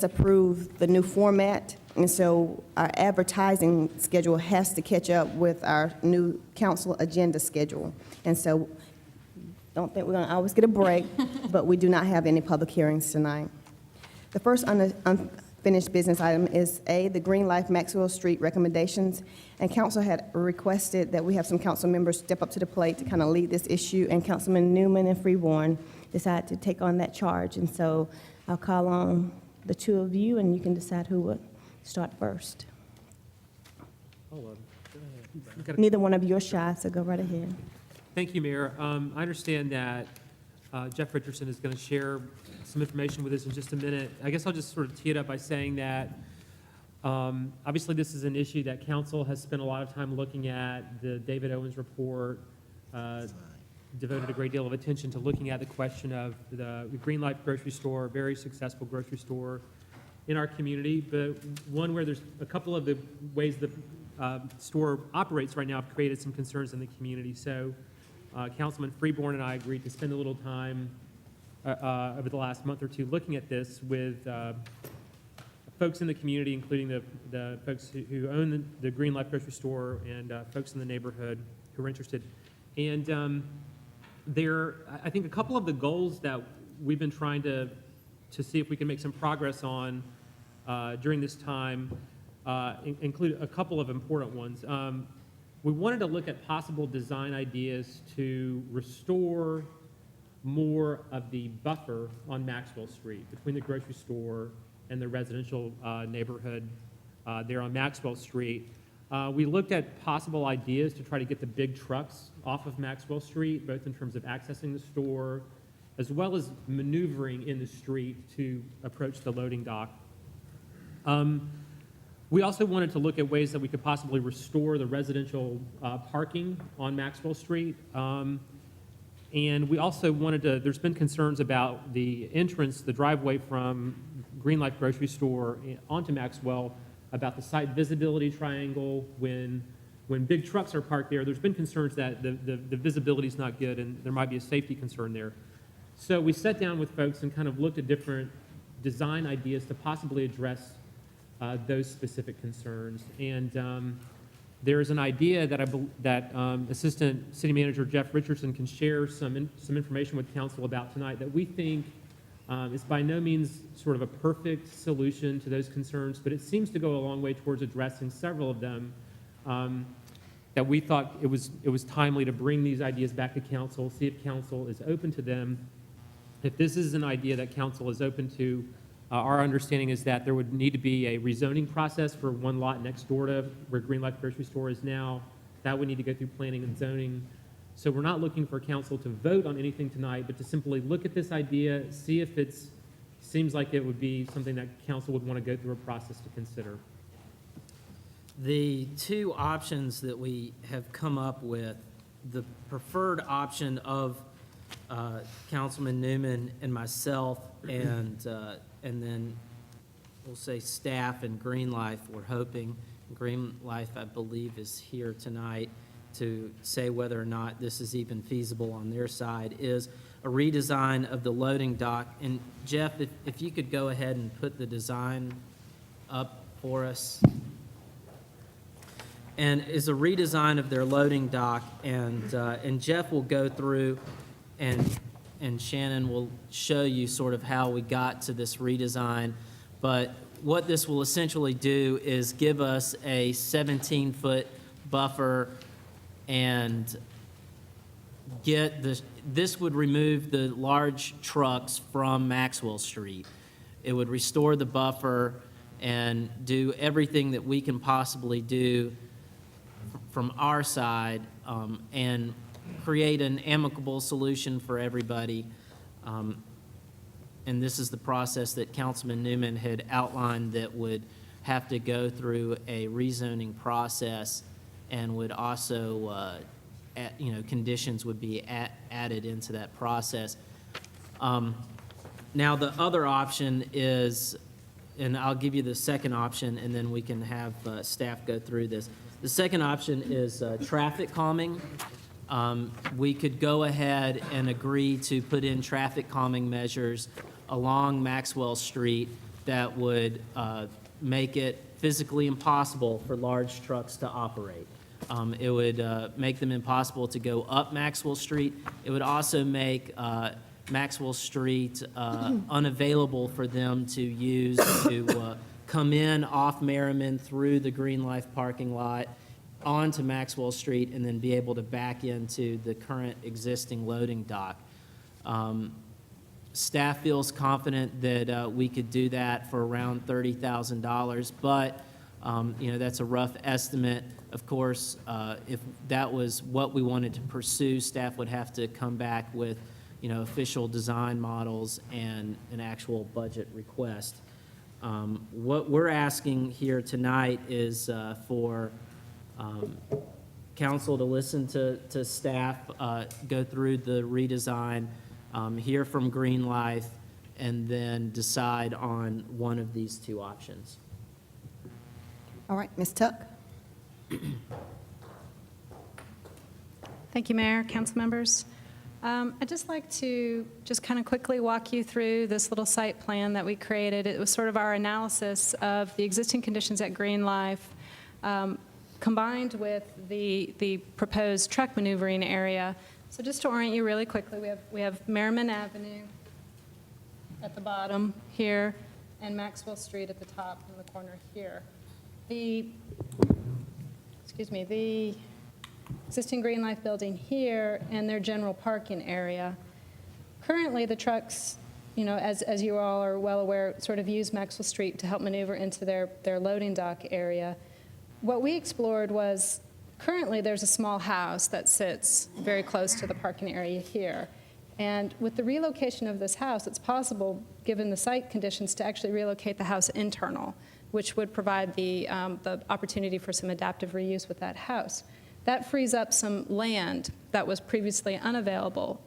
approved the new format, and so our advertising schedule has to catch up with our new council agenda schedule. And so, don't think we're going to always get a break, but we do not have any public hearings tonight. The first unfinished business item is A, the Green Life Maxwell Street recommendations. And council had requested that we have some council members step up to the plate to kind of lead this issue, and Councilman Newman and Freeborn decided to take on that charge. And so I'll call on the two of you, and you can decide who would start first. Neither one of you are shy, so go right ahead. Thank you, Mayor. I understand that Jeff Richardson is going to share some information with us in just a minute. I guess I'll just sort of tee it up by saying that obviously this is an issue that council has spent a lot of time looking at. The David Owens Report devoted a great deal of attention to looking at the question of the Green Life grocery store, a very successful grocery store in our community, but one where there's a couple of the ways the store operates right now have created some concerns in the community. So Councilman Freeborn and I agreed to spend a little time over the last month or two looking at this with folks in the community, including the folks who own the Green Life grocery store and folks in the neighborhood who are interested. And I think a couple of the goals that we've been trying to see if we can make some progress on during this time include a couple of important ones. We wanted to look at possible design ideas to restore more of the buffer on Maxwell Street between the grocery store and the residential neighborhood there on Maxwell Street. We looked at possible ideas to try to get the big trucks off of Maxwell Street, both in terms of accessing the store, as well as maneuvering in the street to approach the loading dock. We also wanted to look at ways that we could possibly restore the residential parking on Maxwell Street. And we also wanted to, there's been concerns about the entrance, the driveway from Green Life Grocery Store onto Maxwell, about the site visibility triangle. When big trucks are parked there, there's been concerns that the visibility is not good and there might be a safety concern there. So we sat down with folks and kind of looked at different design ideas to possibly address those specific concerns. And there's an idea that Assistant City Manager Jeff Richardson can share some information with council about tonight that we think is by no means sort of a perfect solution to those concerns, but it seems to go a long way towards addressing several of them. That we thought it was timely to bring these ideas back to council, see if council is open to them. If this is an idea that council is open to, our understanding is that there would need to be a rezoning process for one lot next door to where Green Life Grocery Store is now. That would need to go through planning and zoning. So we're not looking for council to vote on anything tonight, but to simply look at this idea, see if it seems like it would be something that council would want to go through a process to consider. The two options that we have come up with, the preferred option of Councilman Newman and myself, and then we'll say staff and Green Life, we're hoping. Green Life, I believe, is here tonight to say whether or not this is even feasible on their side, is a redesign of the loading dock. And Jeff, if you could go ahead and put the design up for us. And is a redesign of their loading dock, and Jeff will go through and Shannon will show you sort of how we got to this redesign. But what this will essentially do is give us a 17-foot buffer and this would remove the large trucks from Maxwell Street. It would restore the buffer and do everything that we can possibly do from our side and create an amicable solution for everybody. And this is the process that Councilman Newman had outlined that would have to go through a rezoning process and would also, conditions would be added into that process. Now, the other option is, and I'll give you the second option, and then we can have staff go through this. The second option is traffic calming. We could go ahead and agree to put in traffic calming measures along Maxwell Street that would make it physically impossible for large trucks to operate. It would make them impossible to go up Maxwell Street. It would also make Maxwell Street unavailable for them to use to come in off Merriman through the Green Life parking lot onto Maxwell Street and then be able to back into the current existing loading dock. Staff feels confident that we could do that for around $30,000, but that's a rough estimate. Of course, if that was what we wanted to pursue, staff would have to come back with official design models and an actual budget request. What we're asking here tonight is for council to listen to staff, go through the redesign, hear from Green Life, and then decide on one of these two options. All right, Ms. Tuck? Thank you, Mayor, council members. I'd just like to just kind of quickly walk you through this little site plan that we created. It was sort of our analysis of the existing conditions at Green Life, combined with the proposed truck maneuvering area. So just to orient you really quickly, we have Merriman Avenue at the bottom here and Maxwell Street at the top in the corner here. The existing Green Life building here and their general parking area. Currently, the trucks, as you all are well aware, sort of use Maxwell Street to help maneuver into their loading dock area. What we explored was, currently there's a small house that sits very close to the parking area here. And with the relocation of this house, it's possible, given the site conditions, to actually relocate the house internal, which would provide the opportunity for some adaptive reuse with that house. That frees up some land that was previously unavailable.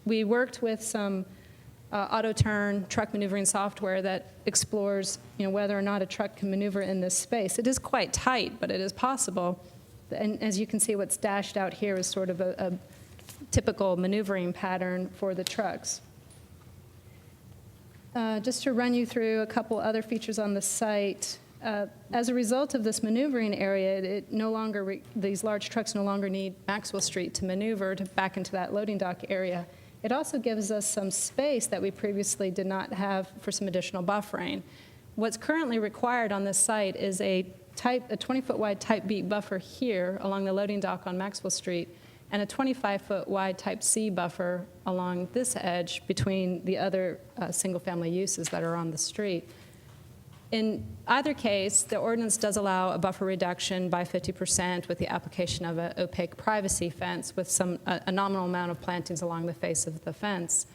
We worked with some auto-turn truck maneuvering software that explores whether or not a truck can maneuver in this space. It is quite tight, but it is possible. And as you can see, what's dashed out here is sort of a typical maneuvering pattern for the trucks. Just to run you through a couple other features on the site, as a result of this maneuvering area, these large trucks no longer need Maxwell Street to maneuver back into that loading dock area. It also gives us some space that we previously did not have for some additional buffering. What's currently required on this site is a 20-foot wide type B buffer here along the loading dock on Maxwell Street, and a 25-foot wide type C buffer along this edge between the other single-family uses that are on the street. In either case, the ordinance does allow a buffer reduction by 50% with the application of an opaque privacy fence with a nominal amount of plantings along the face of the fence.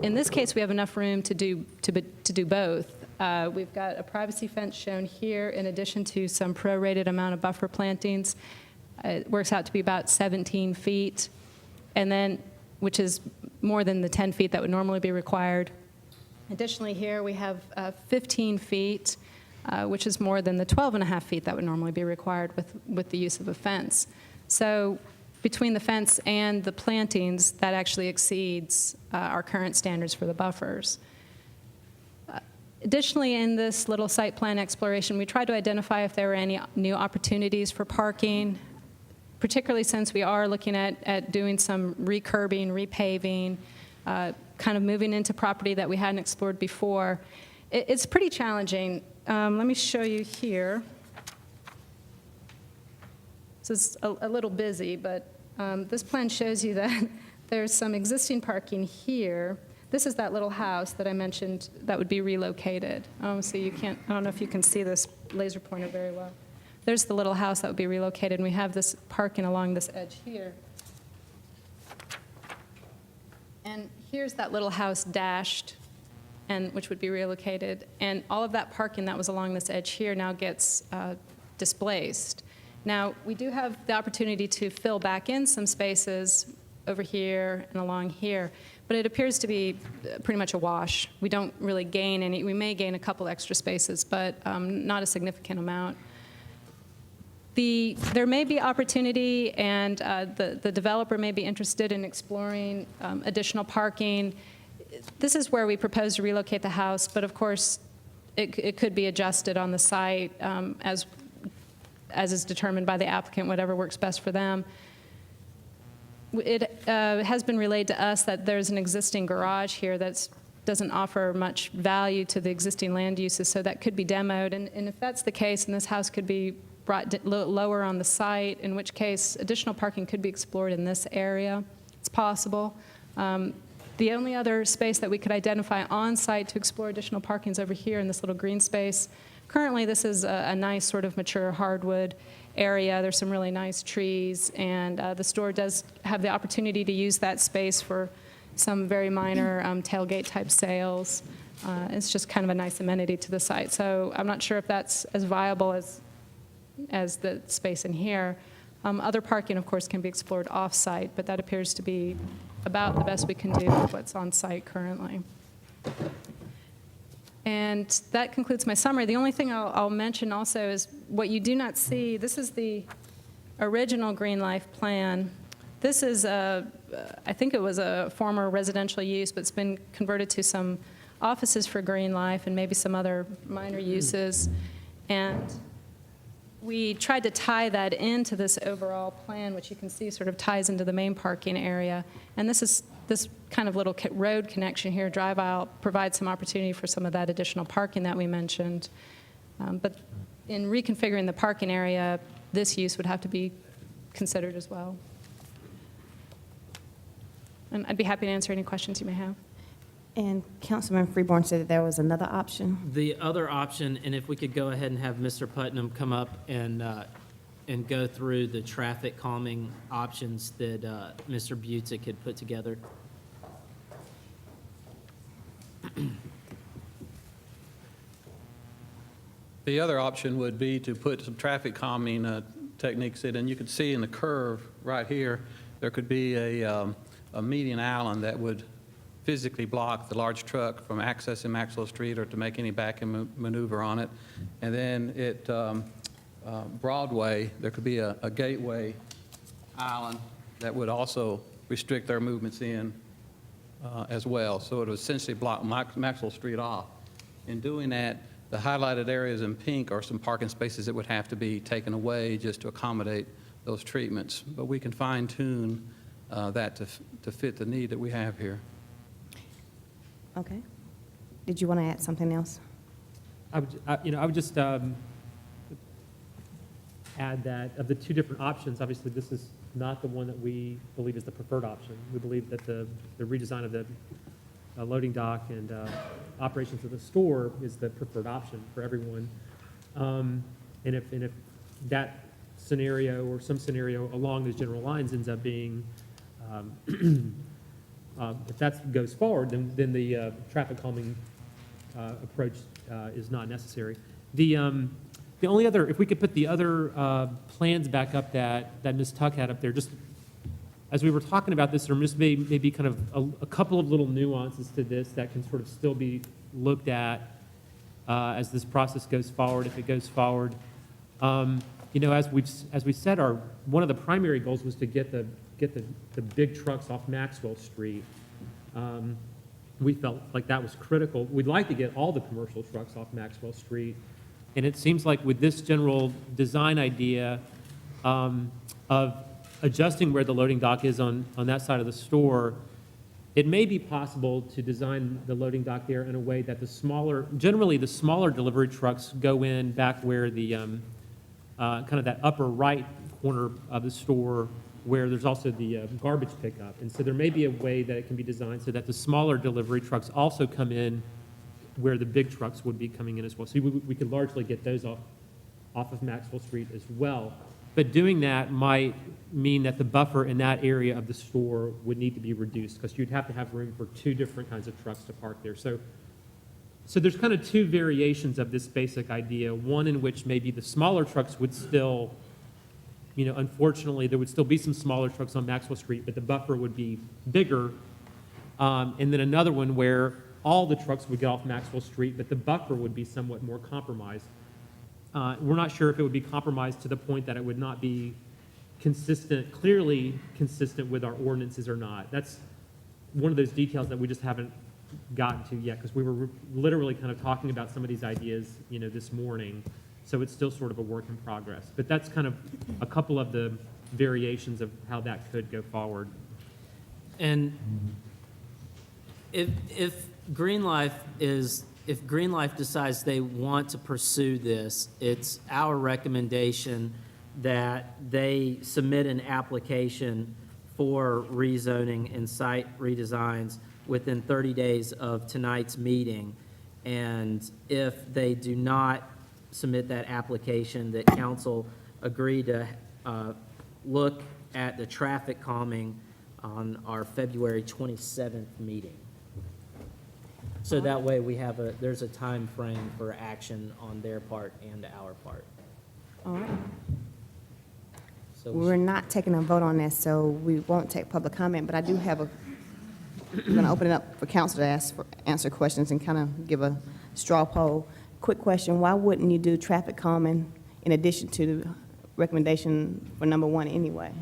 In this case, we have enough room to do both. We've got a privacy fence shown here in addition to some prorated amount of buffer plantings. It works out to be about 17 feet, and then, which is more than the 10 feet that would normally be required. Additionally, here we have 15 feet, which is more than the 12.5 feet that would normally be required with the use of a fence. So between the fence and the plantings, that actually exceeds our current standards for the buffers. Additionally, in this little site plan exploration, we tried to identify if there were any new opportunities for parking, particularly since we are looking at doing some recurbing, repaving, kind of moving into property that we hadn't explored before. It's pretty challenging. Let me show you here. This is a little busy, but this plan shows you that there's some existing parking here. This is that little house that I mentioned that would be relocated. So you can't, I don't know if you can see this laser pointer very well. There's the little house that would be relocated, and we have this parking along this edge here. And here's that little house dashed, which would be relocated. And all of that parking that was along this edge here now gets displaced. Now, we do have the opportunity to fill back in some spaces over here and along here, but it appears to be pretty much a wash. We don't really gain any. We may gain a couple extra spaces, but not a significant amount. There may be opportunity, and the developer may be interested in exploring additional parking. This is where we propose to relocate the house, but of course, it could be adjusted on the site as is determined by the applicant, whatever works best for them. It has been relayed to us that there's an existing garage here that doesn't offer much value to the existing land uses, so that could be demoed. And if that's the case, and this house could be brought lower on the site, in which case additional parking could be explored in this area. It's possible. The only other space that we could identify on site to explore additional parking is over here in this little green space. Currently, this is a nice sort of mature hardwood area. There's some really nice trees, and the store does have the opportunity to use that space for some very minor tailgate-type sales. It's just kind of a nice amenity to the site. So I'm not sure if that's as viable as the space in here. Other parking, of course, can be explored off-site, but that appears to be about the best we can do with what's on site currently. And that concludes my summary. The only thing I'll mention also is what you do not see. This is the original Green Life plan. This is, I think it was a former residential use, but it's been converted to some offices for Green Life and maybe some other minor uses. And we tried to tie that into this overall plan, which you can see sort of ties into the main parking area. And this kind of little road connection here, drive aisle, provides some opportunity for some of that additional parking that we mentioned. But in reconfiguring the parking area, this use would have to be considered as well. And I'd be happy to answer any questions you may have. And Councilman Freeborn said that there was another option. The other option, and if we could go ahead and have Mr. Putnam come up and go through the traffic calming options that Mr. Butek had put together. The other option would be to put some traffic calming techniques in, and you can see in the curve right here, there could be a median island that would physically block the large truck from accessing Maxwell Street or to make any back-end maneuver on it. And then at Broadway, there could be a gateway island that would also restrict their movements in as well. So it would essentially block Maxwell Street off. In doing that, the highlighted areas in pink are some parking spaces that would have to be taken away just to accommodate those treatments. But we can fine-tune that to fit the need that we have here. Okay. Did you want to add something else? I would just add that of the two different options, obviously this is not the one that we believe is the preferred option. We believe that the redesign of the loading dock and operations of the store is the preferred option for everyone. And if that scenario or some scenario along those general lines ends up being if that goes forward, then the traffic calming approach is not necessary. The only other, if we could put the other plans back up that Ms. Tuck had up there, just as we were talking about this, there just maybe kind of a couple of little nuances to this that can sort of still be looked at as this process goes forward, if it goes forward. As we said, one of the primary goals was to get the big trucks off Maxwell Street. We felt like that was critical. We'd like to get all the commercial trucks off Maxwell Street. And it seems like with this general design idea of adjusting where the loading dock is on that side of the store, it may be possible to design the loading dock there in a way that generally the smaller delivery trucks go in back where the kind of that upper right corner of the store where there's also the garbage pickup. And so there may be a way that it can be designed so that the smaller delivery trucks also come in where the big trucks would be coming in as well. So we could largely get those off of Maxwell Street as well. But doing that might mean that the buffer in that area of the store would need to be reduced because you'd have to have room for two different kinds of trucks to park there. So there's kind of two variations of this basic idea, one in which maybe the smaller trucks would still, unfortunately, there would still be some smaller trucks on Maxwell Street, but the buffer would be bigger. And then another one where all the trucks would get off Maxwell Street, but the buffer would be somewhat more compromised. We're not sure if it would be compromised to the point that it would not be clearly consistent with our ordinances or not. That's one of those details that we just haven't gotten to yet, because we were literally kind of talking about some of these ideas, this morning. So it's still sort of a work in progress. But that's kind of a couple of the variations of how that could go forward. And if Green Life decides they want to pursue this, it's our recommendation that they submit an application for rezoning and site redesigns within 30 days of tonight's meeting. And if they do not submit that application, that council agree to look at the traffic calming on our February 27th meeting. So that way there's a time frame for action on their part and our part. All right. So We're not taking a vote on this, so we won't take public comment, but I do have we're going to open it up for council to answer questions and kind of give a straw poll. Quick question, why wouldn't you do traffic calming in addition to the recommendation for number 1 anyway?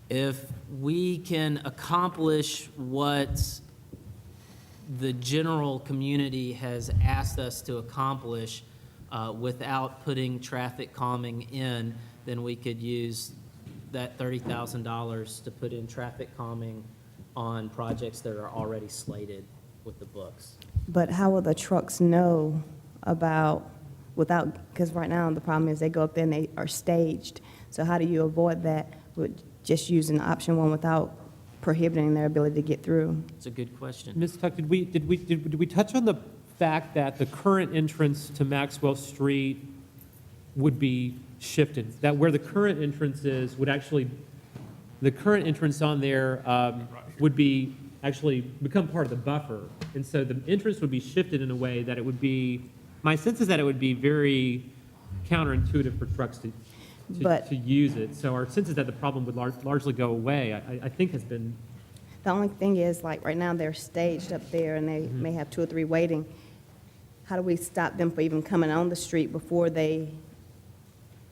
if we can accomplish what the general community has asked us to accomplish without putting traffic calming in, then we could use that $30,000 to put in traffic calming on projects that are already slated with the books. But how will the trucks know about, because right now the problem is they go up there and they are staged. So how do you avoid that with just using option 1 without prohibiting their ability to get through? It's a good question. Ms. Tuck, did we touch on the fact that the current entrance to Maxwell Street would be shifted? That where the current entrance is would actually, the current entrance on there would be, actually become part of the buffer. And so the entrance would be shifted in a way that it would be, my sense is that it would be very counterintuitive for trucks to use it. So our sense is that the problem would largely go away, I think has been. The only thing is, like, right now, they're staged up there, and they may have 2 or 3 waiting. How do we stop them from even coming on the street before they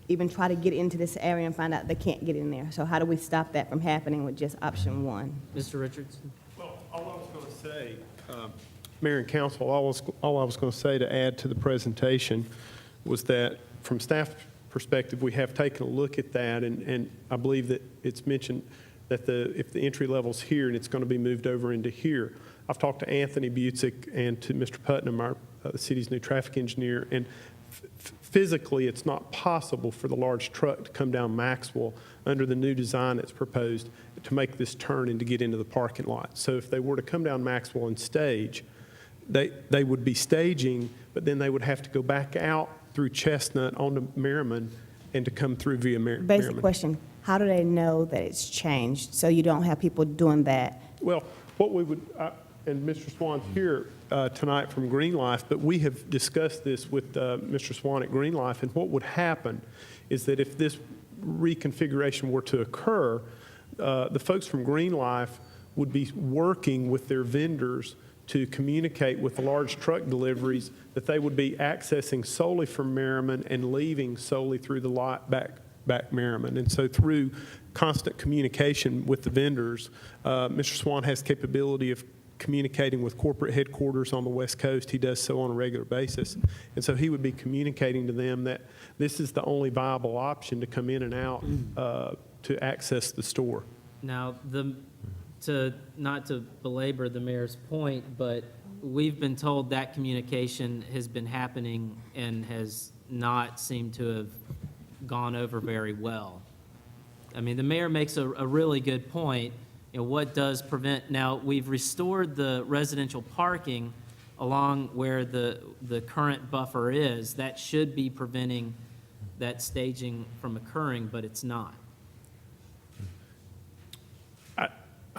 even try to get into this area and find out they can't get in there? So how do we stop that from happening with just option 1? Mr. Richardson? Well, all I was going to say, Mayor and Council, all I was going to say to add to the presentation was that from staff perspective, we have taken a look at that, and I believe that it's mentioned that if the entry level's here and it's going to be moved over into here. I've talked to Anthony Butzik and to Mr. Putnam, the city's new traffic engineer, and physically it's not possible for the large truck to come down Maxwell under the new design that's proposed to make this turn and to get into the parking lot. So if they were to come down Maxwell and stage, they would be staging, but then they would have to go back out through Chestnut onto Merriman and to come through via Merriman. Basic question, how do they know that it's changed, so you don't have people doing that? Well, what we would, and Mr. Swan's here tonight from Green Life, but we have discussed this with Mr. Swan at Green Life, and what would happen is that if this reconfiguration were to occur, the folks from Green Life would be working with their vendors to communicate with the large truck deliveries that they would be accessing solely from Merriman and leaving solely through the lot back Merriman. And so through constant communication with the vendors, Mr. Swan has capability of communicating with corporate headquarters on the West Coast. He does so on a regular basis. And so he would be communicating to them that this is the only viable option to come in and out to access the store. Now, not to belabor the mayor's point, but we've been told that communication has been happening and has not seemed to have gone over very well. I mean, the mayor makes a really good point. You know, what does prevent, now, we've restored the residential parking along where the current buffer is. That should be preventing that staging from occurring, but it's not.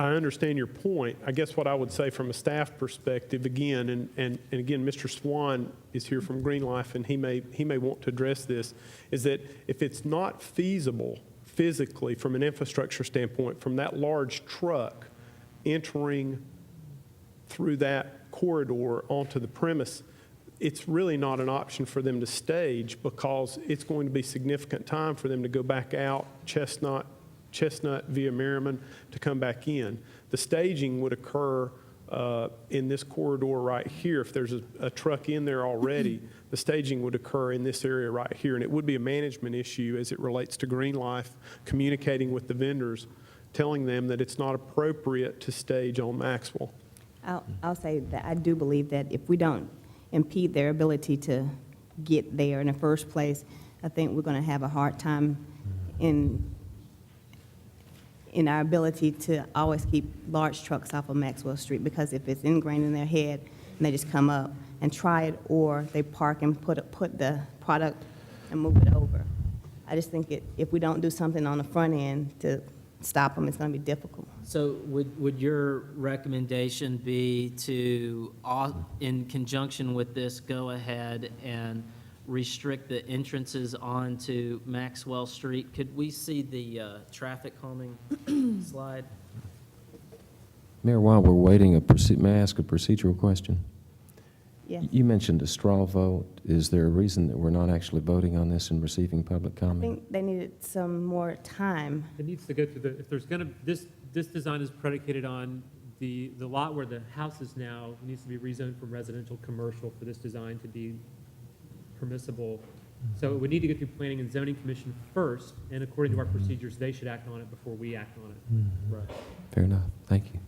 I understand your point. I guess what I would say from a staff perspective, again, and again, Mr. Swan is here from Green Life, and he may want to address this, is that if it's not feasible physically from an infrastructure standpoint, from that large truck entering through that corridor onto the premise, it's really not an option for them to stage because it's going to be significant time for them to go back out Chestnut via Merriman to come back in. The staging would occur in this corridor right here. If there's a truck in there already, the staging would occur in this area right here, and it would be a management issue as it relates to Green Life, communicating with the vendors, telling them that it's not appropriate to stage on Maxwell. I'll say that I do believe that if we don't impede their ability to get there in the first place, I think we're going to have a hard time in our ability to always keep large trucks off of Maxwell Street, because if it's ingrained in their head and they just come up and try it, or they park and put the product and move it over. I just think if we don't do something on the front end to stop them, it's going to be difficult. So would your recommendation be to, in conjunction with this, go ahead and restrict the entrances onto Maxwell Street? Could we see the traffic calming slide? Mayor, while we're waiting, may I ask a procedural question? Yes. You mentioned a straw vote. Is there a reason that we're not actually voting on this and receiving public I comment? think they needed some more time. It needs to go through the, if there's going to, this design is predicated on the lot where the house is now, needs to be rezoned from residential commercial for this design to be permissible. So it would need to go through Planning and Zoning Commission first, and according to our procedures, they should act on it before we act on it. Right. Fair enough. Thank you.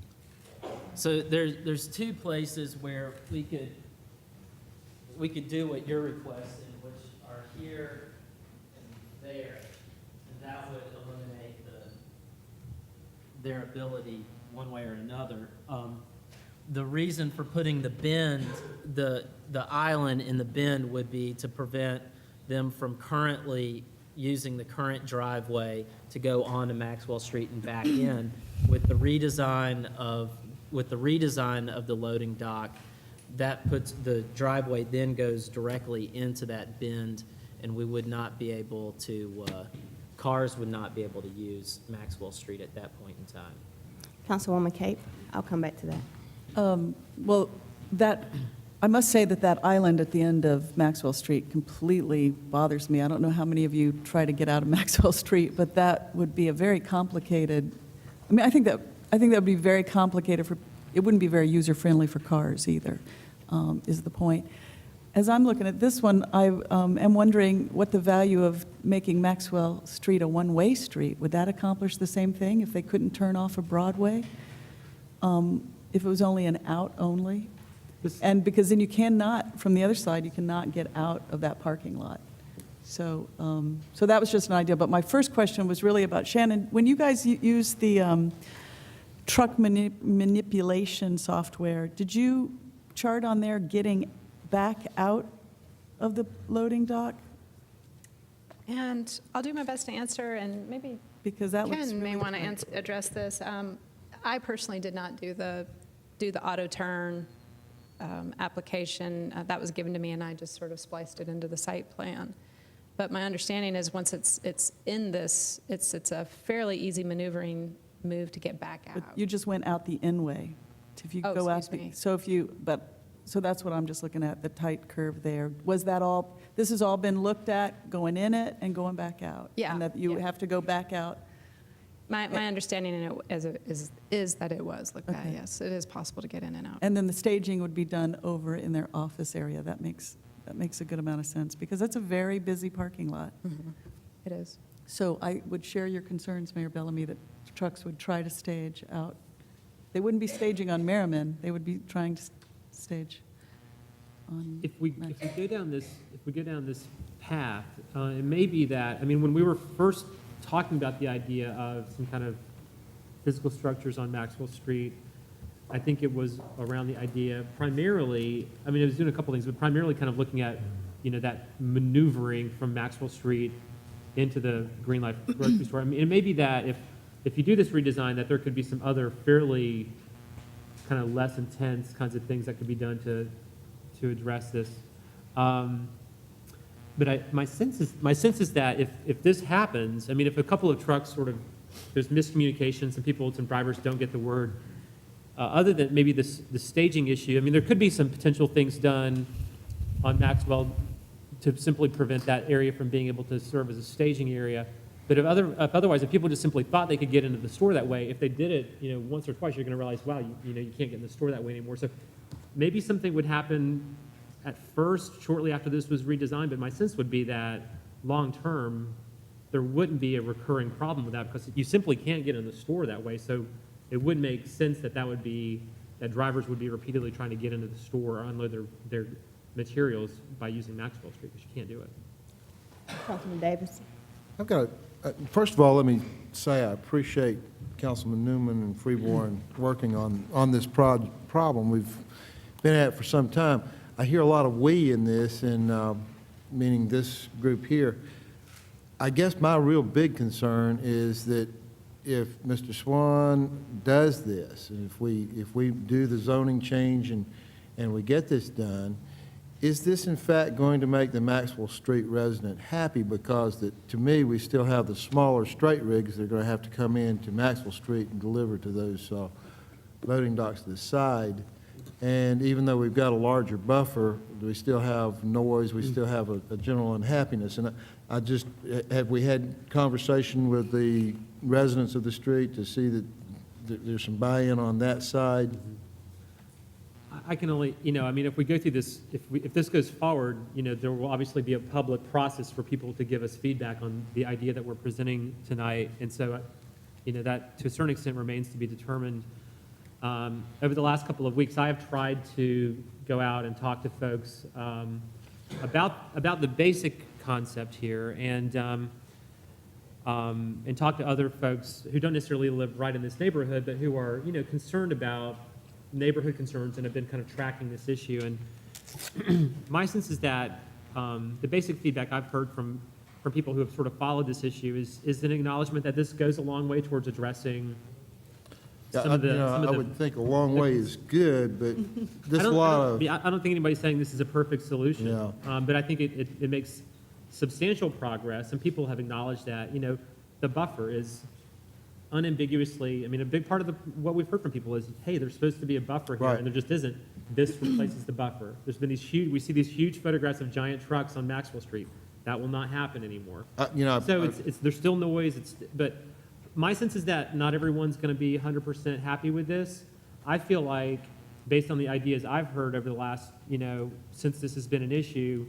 So there's two places where we could do what you're requesting, which are here and there, and that would eliminate their ability one way or another. The reason for putting the bend, the island in the bend would be to prevent them from currently using the current driveway to go onto Maxwell Street and back in. With the redesign of the loading dock, that puts, the driveway then goes directly into that bend, and we would not be able to, cars would not be able to use Maxwell Street at that point in time. Councilwoman Cape, I'll come back to that. Well, I must say that island at the end of Maxwell Street completely bothers me. I don't know how many of you try to get out of Maxwell Street, but that would be a very complicated, I think that would be very complicated it wouldn't be very user-friendly for cars either, is the point. As I'm looking at this one, I am wondering what the value of making Maxwell Street a one-way street. Would that accomplish the same thing if they couldn't turn off a Broadway? If it was only an out only? And because then you cannot, from the other side, you cannot get out of that parking lot. So that was just an idea. But my first question was really about, Shannon, when you guys use the truck manipulation software, did you chart on there getting back out of the loading dock? And I'll do my best to answer, and maybe Because that looks Ken may really want to address this. I personally did not do the auto turn application. That was given to me, and I just sort of spliced it into the site plan. But my understanding is once it's in this, it's a fairly easy maneuvering move to get back out. But you just went out the in-way. If you Oh, go out, excuse me. so that's what I'm just looking at, the tight curve there. Was that all, this has all been looked at, going in it and going back out? Yeah, And that you yeah. have to go back out? My understanding in it is that it was looked at, Okay. yes. It is possible to get in and out. And then the staging would be done over in their office area. That makes a good amount of sense, because that's a very busy parking lot. It is. So I would share your concerns, Mayor Bellamy, that trucks would try to stage out. They wouldn't be staging on Merriman, they would be trying to stage on If we Maxwell. go down this path, it may be that, I mean, when we were first talking about the idea of some kind of physical structures on Maxwell Street, I think it was around the idea primarily, I mean, it was doing a couple things, but primarily kind of looking at, that maneuvering from Maxwell Street into the Green Life grocery store. I mean, it may be that if you do this redesign, that there could be some other fairly kind of less intense kinds of things that could be done to address this. But my sense is that if this happens, I mean, if a couple of trucks sort of, there's miscommunication, some drivers don't get the word, other than maybe the staging issue, I mean, there could be some potential things done on Maxwell to simply prevent that area from being able to serve as a staging area. But if otherwise, if people just simply thought they could get into the store that way, if they did it, once or twice, you're going to realize, wow, you can't get in the store that way anymore. So maybe something would happen at first, shortly after this was redesigned, but my sense would be that long-term, there wouldn't be a recurring problem with that because you simply can't get in the store that way. So it would make sense that that drivers would be repeatedly trying to get into the store or unload their materials by using Maxwell Street, but you can't do it. Councilman Davis? I've got, first of all, let me say I appreciate Councilman Newman and Freeborn working on this problem. We've been at it for some time. I hear a lot of "we" in this, and meaning this group here. I guess my real big concern is that if Mr. Swan does this, and if we do the zoning change and we get this done, is this in fact going to make the Maxwell Street resident happy? Because to me, we still have the smaller straight rigs that are going to have to come in to Maxwell Street and deliver to those loading docks to the side. And even though we've got a larger buffer, we still have noise, we still have a general unhappiness. And have we had conversation with the residents of the street to see that there's some buy-in on that side? I can only, if we go through this, if this goes forward, there will obviously be a public process for people to give us feedback on the idea that we're presenting tonight. And so, that to a certain extent remains to be determined. Over the last couple of weeks, I have tried to go out and talk to folks about the basic concept here and talk to other folks who don't necessarily live right in this neighborhood, but who are, concerned about neighborhood concerns and have been kind of tracking this issue. And my sense is that the basic feedback I've heard from people who have sort of followed this issue is an acknowledgement that this goes a long way towards addressing some of the... I would think a long way is good, but there's a lot of... I don't think anybody's saying this is a perfect solution. Yeah. But I think it makes substantial progress, and people have acknowledged that, the buffer is unambiguously, a big part of what we've heard from people is, hey, there's supposed to be a buffer here, Right. and there just isn't. This replaces the buffer. There's been we see these huge photographs of giant trucks on Maxwell Street. That will not happen anymore. So there's still noise, but my sense is that not everyone's going to be 100% happy with this. I feel like, based on the ideas I've heard over the last, since this has been an issue,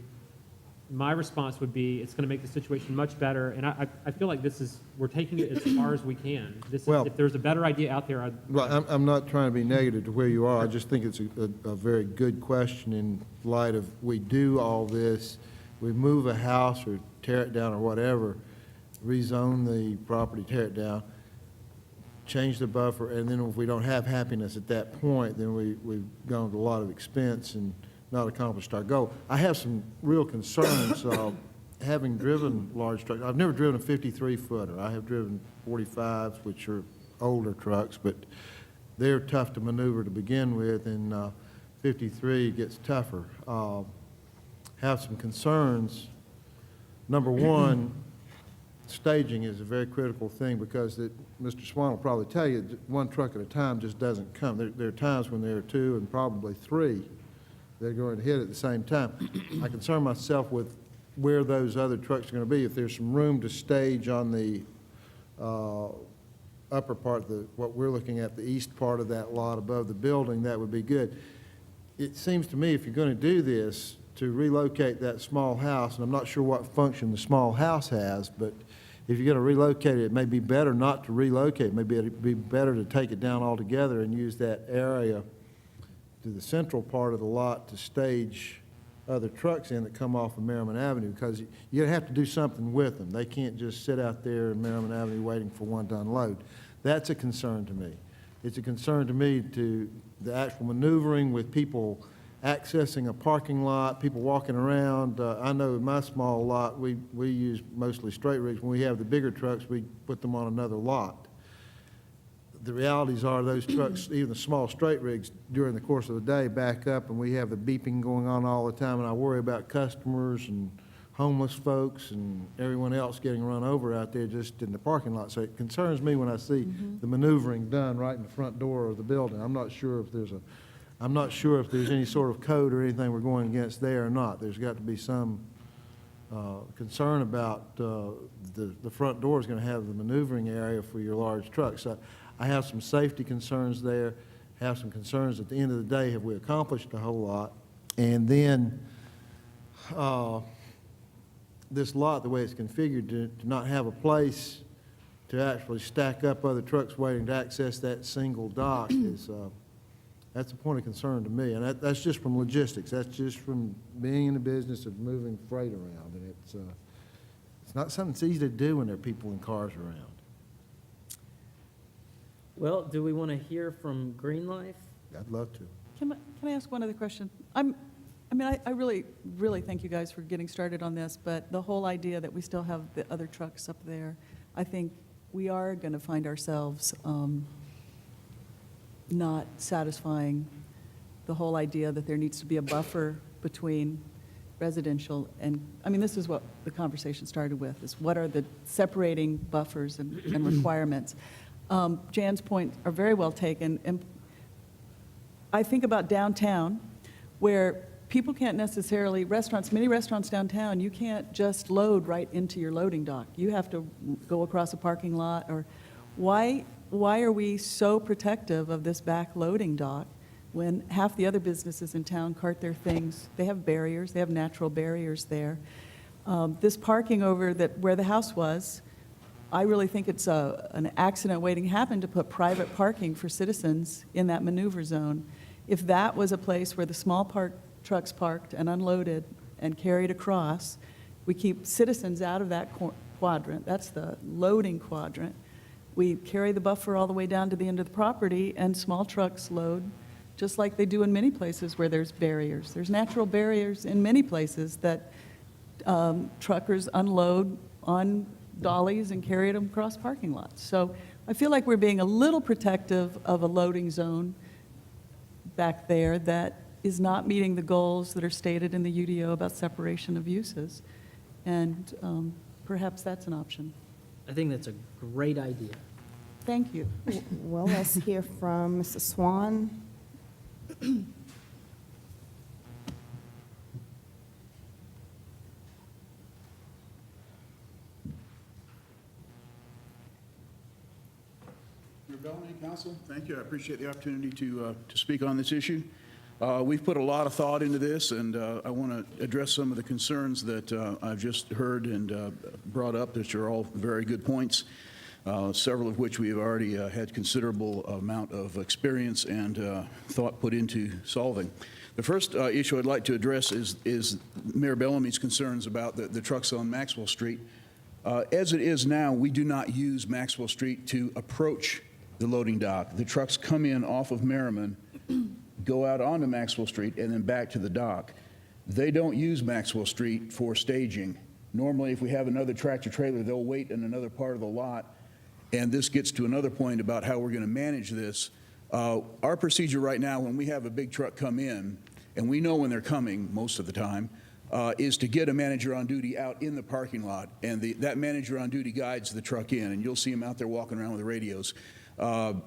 my response would be it's going to make the situation much better. And I feel like we're taking it as far as we can. Well- if there's a better idea out there, Well, I'm not trying to be negative to where you are. I just think it's a very good question in light of we do all this, we move a house or tear it down or whatever, rezone the property, tear it down, change the buffer, and then if we don't have happiness at that point, then we've gone to a lot of expense and not accomplished our goal. I have some real concerns, having driven large trucks. I've never driven a 53-footer. I have driven 45s, which are older trucks, but they're tough to maneuver to begin with, and 53 gets tougher. Have some concerns. Number one, staging is a very critical thing because Mr. Swan will probably tell you that one truck at a time just doesn't come. There are times when there are two and probably three that are going to hit at the same time. I concern myself with where those other trucks are going to be. If there's some room to stage on the upper part, what we're looking at, the east part of that lot above the building, that would be good. It seems to me if you're going to do this, to relocate that small house, and I'm not sure what function the small house has, but if you're going to relocate it, it may be better not to relocate. It may be better to take it down altogether and use that area to the central part of the lot to stage other trucks in that come off of Merriman Avenue, because you're going to have to do something with them. They can't just sit out there in Merriman Avenue waiting for one to unload. That's a concern to me. It's a concern to me to the actual maneuvering with people accessing a parking lot, people walking around. I know in my small lot, we use mostly straight rigs. When we have the bigger trucks, we put them on another lot. The realities are those trucks, even the small straight rigs, during the course of the day, back up, and we have the beeping going on all the time, and I worry about customers and homeless folks and everyone else getting run over out there just in the parking lot. So it concerns me when I see the maneuvering done right in the front door of the building. I'm not sure if there's any sort of code or anything we're going against there or not. There's got to be some concern about the front door is going to have the maneuvering area for your large trucks. So I have some safety concerns there, have some concerns at the end of the day, have we accomplished a whole lot? And then this lot, the way it's configured, to not have a place to actually stack up other trucks waiting to access that single dock is, that's a point of concern to me. And that's just from logistics. That's just from being in the business of moving freight around. And it's not something that's easy to do when there are people and cars around. Well, do we want to hear from Green Life? I'd love to. Can I ask one other question? I really, really thank you guys for getting started on this, but the whole idea that we still have the other trucks up there, I think we are going to find ourselves not satisfying the whole idea that there needs to be a buffer between residential and, this is what the conversation started with, is what are the separating buffers and requirements. Jan's points are very well taken, and I think about downtown, where people can't necessarily, many restaurants downtown, you can't just load right into your loading dock. You have to go across a parking lot, or why are we so protective of this back loading dock when half the other businesses in town cart their things? They have barriers, they have natural barriers there. This parking over where the house was, I really think it's an accident waiting to happen to put private parking for citizens in that maneuver zone. If that was a place where the small trucks parked and unloaded and carried across, we keep citizens out of that quadrant. That's the loading quadrant. We carry the buffer all the way down to the end of the property, and small trucks load just like they do in many places where there's barriers. There's natural barriers in many places that truckers unload on dollies and carry them across parking lots. So I feel like we're being a little protective of a loading zone back there that is not meeting the goals that are stated in the UDO about separation of uses. And perhaps that's an option. I think that's a great idea. Thank you. Well, let's hear from Mr. Swan. Mayor Bellamy, Council, thank you. I appreciate the opportunity to speak on this issue. We've put a lot of thought into this, and I want to address some of the concerns that I've just heard and brought up, which are all very good points, several of which we have already had considerable amount of experience and thought put into solving. The first issue I'd like to address is Mayor Bellamy's concerns about the trucks on Maxwell Street. As it is now, we do not use Maxwell Street to approach the loading dock. The trucks come in off of Merriman, go out onto Maxwell Street, and then back to the dock. They don't use Maxwell Street for staging. Normally, if we have another tractor trailer, they'll wait in another part of the lot. And this gets to another point about how we're going to manage this. Our procedure right now, when we have a big truck come in, and we know when they're coming most of the time, is to get a manager on duty out in the parking lot. And that manager on duty guides the truck in, and you'll see them out there walking around with the radios.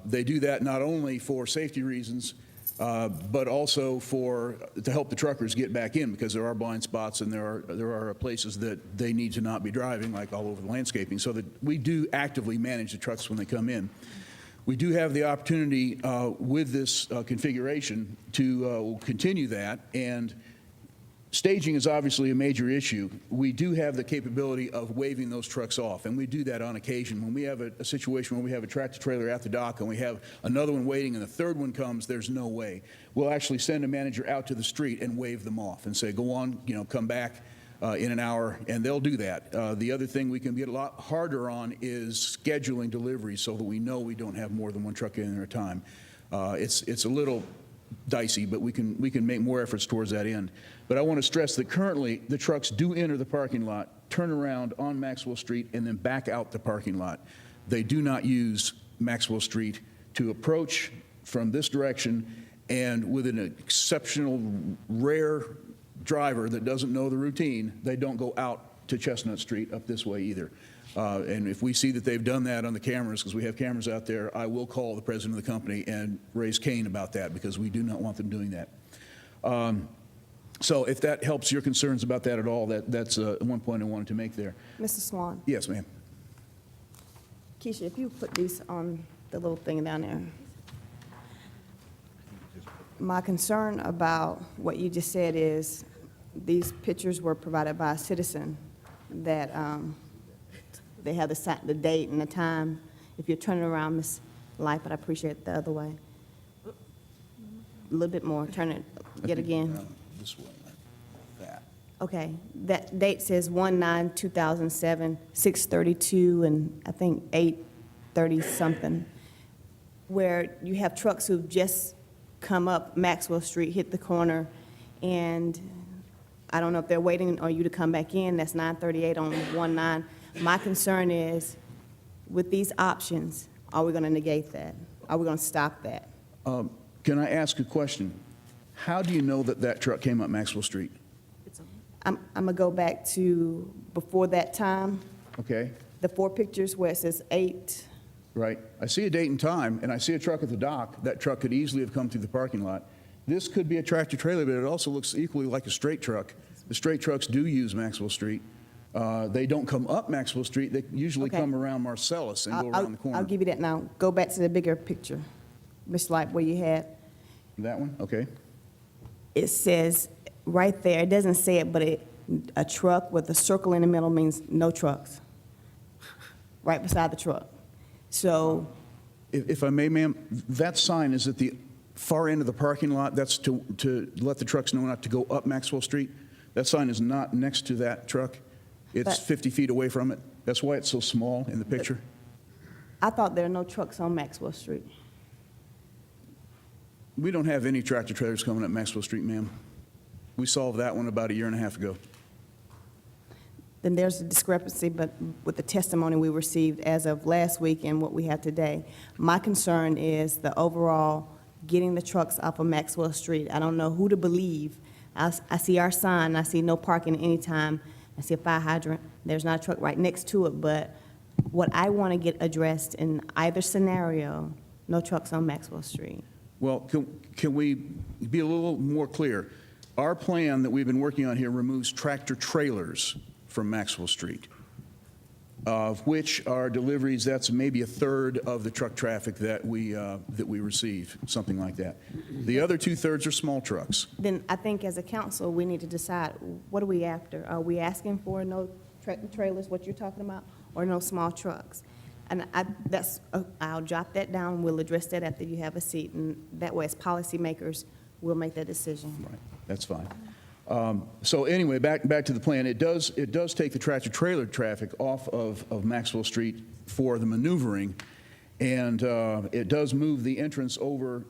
They do that not only for safety reasons, but also to help the truckers get back in, because there are blind spots and there are places that they need to not be driving, like all over the landscaping, so that we do actively manage the trucks when they come in. We do have the opportunity with this configuration to continue that, and staging is obviously a major issue. We do have the capability of waving those trucks off, and we do that on occasion. When we have a situation where we have a tractor trailer at the dock and we have another one waiting and the third one comes, there's no way. We'll actually send a manager out to the street and wave them off and say, go on, come back in an hour, and they'll do that. The other thing we can get a lot harder on is scheduling deliveries so that we know we don't have more than one truck in there at a time. It's a little dicey, but we can make more efforts towards that end. But I want to stress that currently the trucks do enter the parking lot, turn around on Maxwell Street, and then back out the parking lot. They do not use Maxwell Street to approach from this direction, and with an exceptional rare driver that doesn't know the routine, they don't go out to Chestnut Street up this way either. And if we see that they've done that on the cameras, because we have cameras out there, I will call the president of the company and raise Cain about that, because we do not want them doing that. So if that helps your concerns about that at all, that's one point I wanted to make there. Mr. Swan, Yes, ma'am. Keisha, if you put these on the little thing down there. My concern about what you just said is these pictures were provided by a citizen that they have the date and the time. If you're turning around, Ms. Light, but I appreciate it the other way. A little bit more, turn it yet again. This way, like that. Okay, that date says 1/9/2007, 6:32, and I think 8:30 something, where you have trucks who've just come up Maxwell Street, hit the corner, and I don't know if they're waiting on you to come back in. That's 9:38 on 1/9. My concern is, with these options, are we going to negate that? Are we going to stop that? Can I ask a question? How do you know that that truck came up Maxwell Street? I'm going to go back to before that time, Okay, the 4 pictures where it says 8. right. I see a date and time, and I see a truck at the dock. That truck could easily have come through the parking lot. This could be a tractor trailer, but it also looks equally like a straight truck. The straight trucks do use Maxwell Street. They don't come up Maxwell Street. They usually Okay. come around Marcellus and go around the corner. I'll give you that now. Go back to the bigger picture, Ms. Light, where you had, That one? Okay. it says right there, it doesn't say it, but a truck with a circle in the middle means no trucks, right beside the truck. So, If I may, ma'am, that sign is at the far end of the parking lot. That's to let the trucks know not to go up Maxwell Street. That sign is not next to that truck. It's But- 50 feet away from it. That's why it's so small in the picture. I thought there are no trucks on Maxwell Street. We don't have any tractor trailers coming up Maxwell Street, ma'am. We solved that one about a year and a half ago. Then there's a discrepancy, but with the testimony we received as of last week and what we have today. My concern is the overall getting the trucks off of Maxwell Street. I don't know who to believe. I see our sign, I see no parking anytime. I see a fire hydrant. There's not a truck right next to it, but what I want to get addressed in either scenario, no trucks on Maxwell Street. Well, can we be a little more clear? Our plan that we've been working on here removes tractor trailers from Maxwell Street, of which are deliveries, that's maybe a third of the truck traffic that we receive, something like that. The other 2/3 are small trucks. Then I think as a council, we need to decide, what are we after? Are we asking for no trailers, what you're talking about, or no small trucks? And I'll jot that down, we'll address that after you have a seat, and that way as policymakers, we'll make that decision. Right, that's fine. So anyway, back to the plan. It does take the tractor trailer traffic off of Maxwell Street for the maneuvering, and it does move the entrance over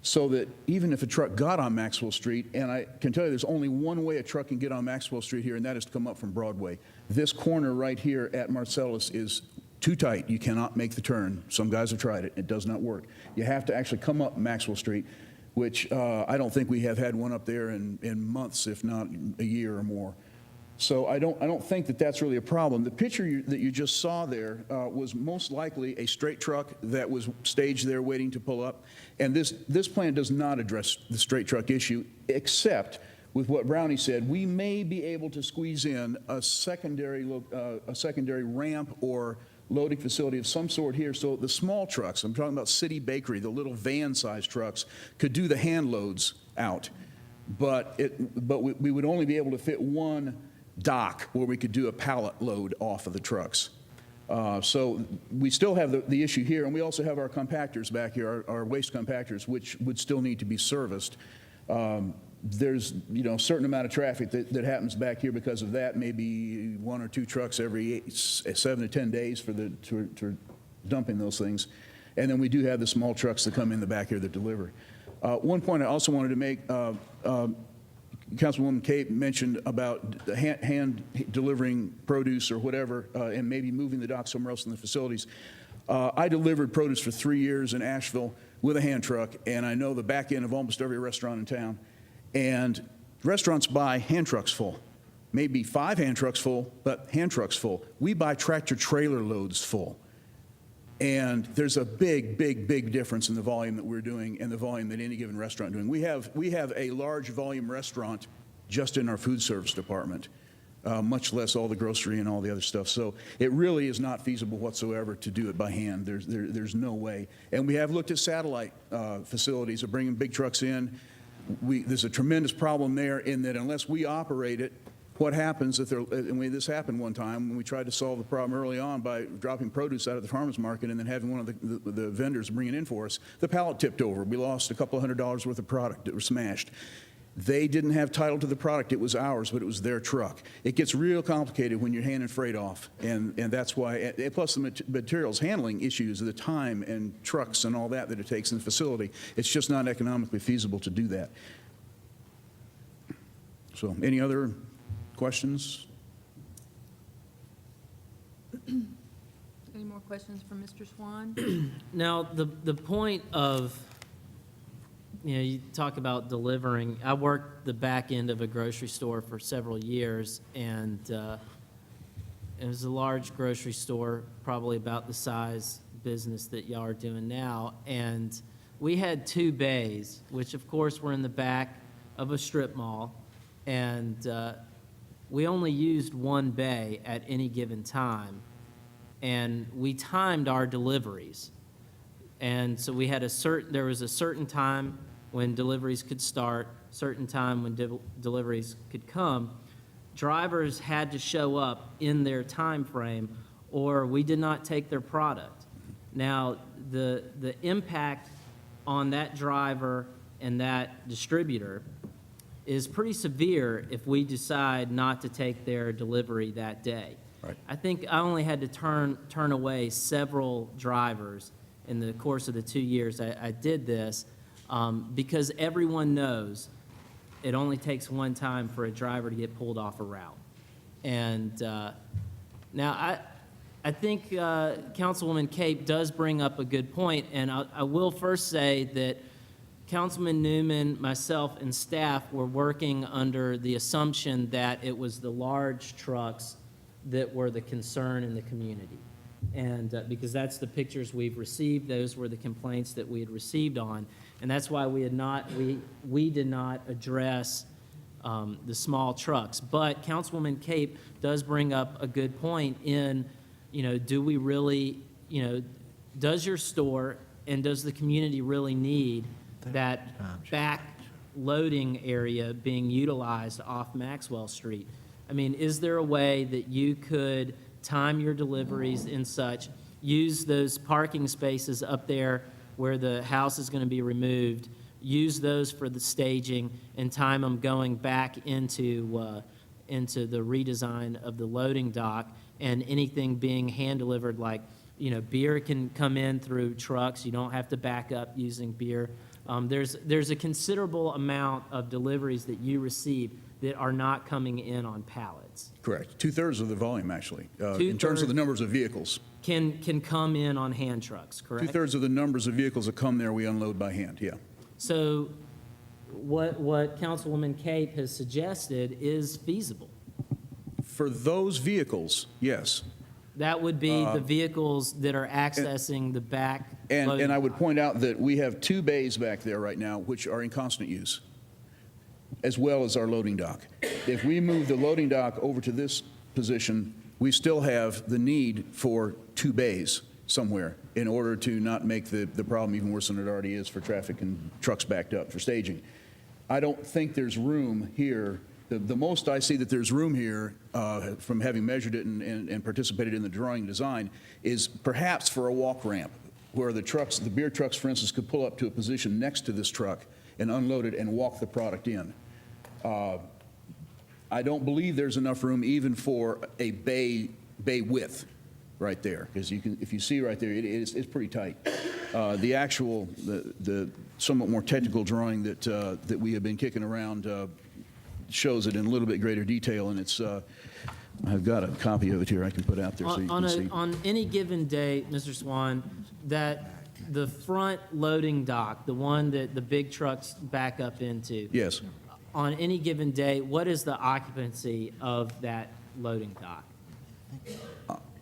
so that even if a truck got on Maxwell Street, and I can tell you there's only one way a truck can get on Maxwell Street here, and that is to come up from Broadway. This corner right here at Marcellus is too tight. You cannot make the turn. Some guys have tried it. It does not work. You have to actually come up Maxwell Street, which I don't think we have had one up there in months, if not a year or more. So I don't think that that's really a problem. The picture that you just saw there was most likely a straight truck that was staged there waiting to pull up. And this plan does not address the straight truck issue, except with what Brownie said. We may be able to squeeze in a secondary ramp or loading facility of some sort here, so the small trucks, I'm talking about City Bakery, the little van-sized trucks, could do the hand loads out. But we would only be able to fit one dock where we could do a pallet load off of the trucks. So we still have the issue here, and we also have our compactors back here, our waste compactors, which would still need to be serviced. There's a certain amount of traffic that happens back here because of that, maybe 1 or 2 trucks every 7 to 10 days for dumping those things. And then we do have the small trucks that come in the back here that deliver. One point I also wanted to make, Councilwoman Kate mentioned about the hand delivering produce or whatever, and maybe moving the dock somewhere else in the facilities. I delivered produce for 3 years in Asheville with a hand truck, and I know the back end of almost every restaurant in town. And restaurants buy hand trucks full, maybe 5 hand trucks full, but hand trucks full. We buy tractor trailer loads full. And there's a big difference in the volume that we're doing and the volume that any given restaurant doing. We have a large volume restaurant just in our food service department, much less all the grocery and all the other stuff. So it really is not feasible whatsoever to do it by hand. There's no way. And we have looked at satellite facilities of bringing big trucks in. There's a tremendous problem there in that unless we operate it, what happens if this happened one time when we tried to solve the problem early on by dropping produce out of the farmer's market and then having one of the vendors bring it in for us, the pallet tipped over. We lost a couple $100 worth of product that was smashed. They didn't have title to the product. It was ours, but it was their truck. It gets real complicated when you're handing freight off, and that's why, plus the materials handling issues, the time and trucks and all that it takes in the facility, it's just not economically feasible to do that. So any other questions? Any more questions for Mr. Swan? Now, the point of, you talk about delivering. I worked the back end of a grocery store for several years, and it was a large grocery store, probably about the size business that y'all are doing now. And we had 2 bays, which of course were in the back of a strip mall, and we only used 1 bay at any given time, and we timed our deliveries. And so we had there was a certain time when deliveries could start, certain time when deliveries could come. Drivers had to show up in their time frame, or we did not take their product. Now, the impact on that driver and that distributor is pretty severe if we decide not to take their delivery that day. Right. I think I only had to turn away several drivers in the course of the 2 years I did this, because everyone knows it only takes one time for a driver to get pulled off a route. And now I think Councilwoman Cape does bring up a good point, and I will first say that Councilman Newman, myself, and staff were working under the assumption that it was the large trucks that were the concern in the community. And because that's the pictures we've received, those were the complaints that we had received on. And that's why we did not address the small trucks. But Councilwoman Cape does bring up a good point in, do we really, does your store and does the community really need that back loading area being utilized off Maxwell Street? I mean, is there a way that you could time your deliveries and such, use those parking spaces up there where the house is going to be removed, use those for the staging, and time them going back into the redesign of the loading dock, and anything being hand-delivered, like, beer can come in through trucks. You don't have to back up using beer. There's a considerable amount of deliveries that you receive that are not coming in on pallets. Correct. 2/3 of the volume, actually, in terms of the numbers of vehicles. Can come in on hand trucks, correct? 2/3 of the numbers of vehicles that come there, we unload by hand, yeah. So what Councilwoman Cape has suggested is feasible. For those vehicles, yes. That would be the vehicles that are accessing the back loading And I would dock. point out that we have 2 bays back there right now, which are in constant use, as well as our loading dock. If we move the loading dock over to this position, we still have the need for 2 bays somewhere in order to not make the problem even worse than it already is for traffic and trucks backed up for staging. I don't think there's room here. The most I see that there's room here, from having measured it and participated in the drawing design, is perhaps for a walk ramp where the beer trucks, for instance, could pull up to a position next to this truck and unload it and walk the product in. I don't believe there's enough room even for a bay width right there, because if you see right there, it's pretty tight. The somewhat more technical drawing that we have been kicking around shows it in a little bit greater detail, and it's I've got a copy of it here I can put out there so you can see. On any given day, Mr. Swan, that the front loading dock, the one that the big trucks back up into, Yes. on any given day, what is the occupancy of that loading dock?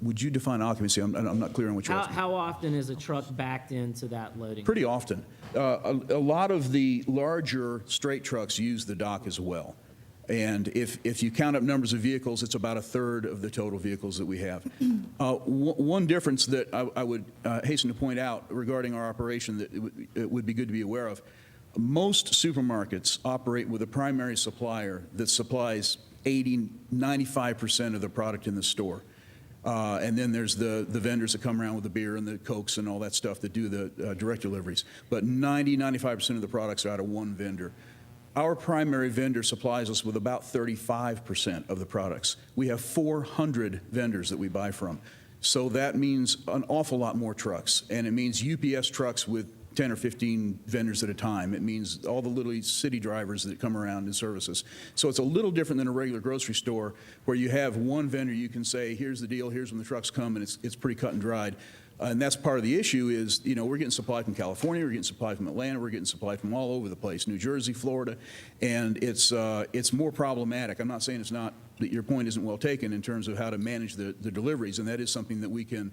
Would you define occupancy? I'm not clear on what you're asking. How often is a truck backed into that loading? Pretty often. A lot of the larger straight trucks use the dock as well. And if you count up numbers of vehicles, it's about a third of the total vehicles that we have. One difference that I would hasten to point out regarding our operation that it would be good to be aware of, most supermarkets operate with a primary supplier that supplies 95% of the product in the store. And then there's the vendors that come around with the beer and the Cokes and all that stuff that do the direct deliveries. But 95% of the products are out of one vendor. Our primary vendor supplies us with about 35% of the products. We have 400 vendors that we buy from. So that means an awful lot more trucks. And it means UPS trucks with 10 or 15 vendors at a time. It means all the little city drivers that come around and service us. So it's a little different than a regular grocery store where you have one vendor you can say, here's the deal, here's when the trucks come, and it's pretty cut and dried. And that's part of the issue is, you know, we're getting supply from California, we're getting supply from Atlanta, we're getting supply from all over the place, New Jersey, Florida, and it's more problematic. I'm not saying it's not, that your point isn't well taken in terms of how to manage the deliveries, and that is something that we can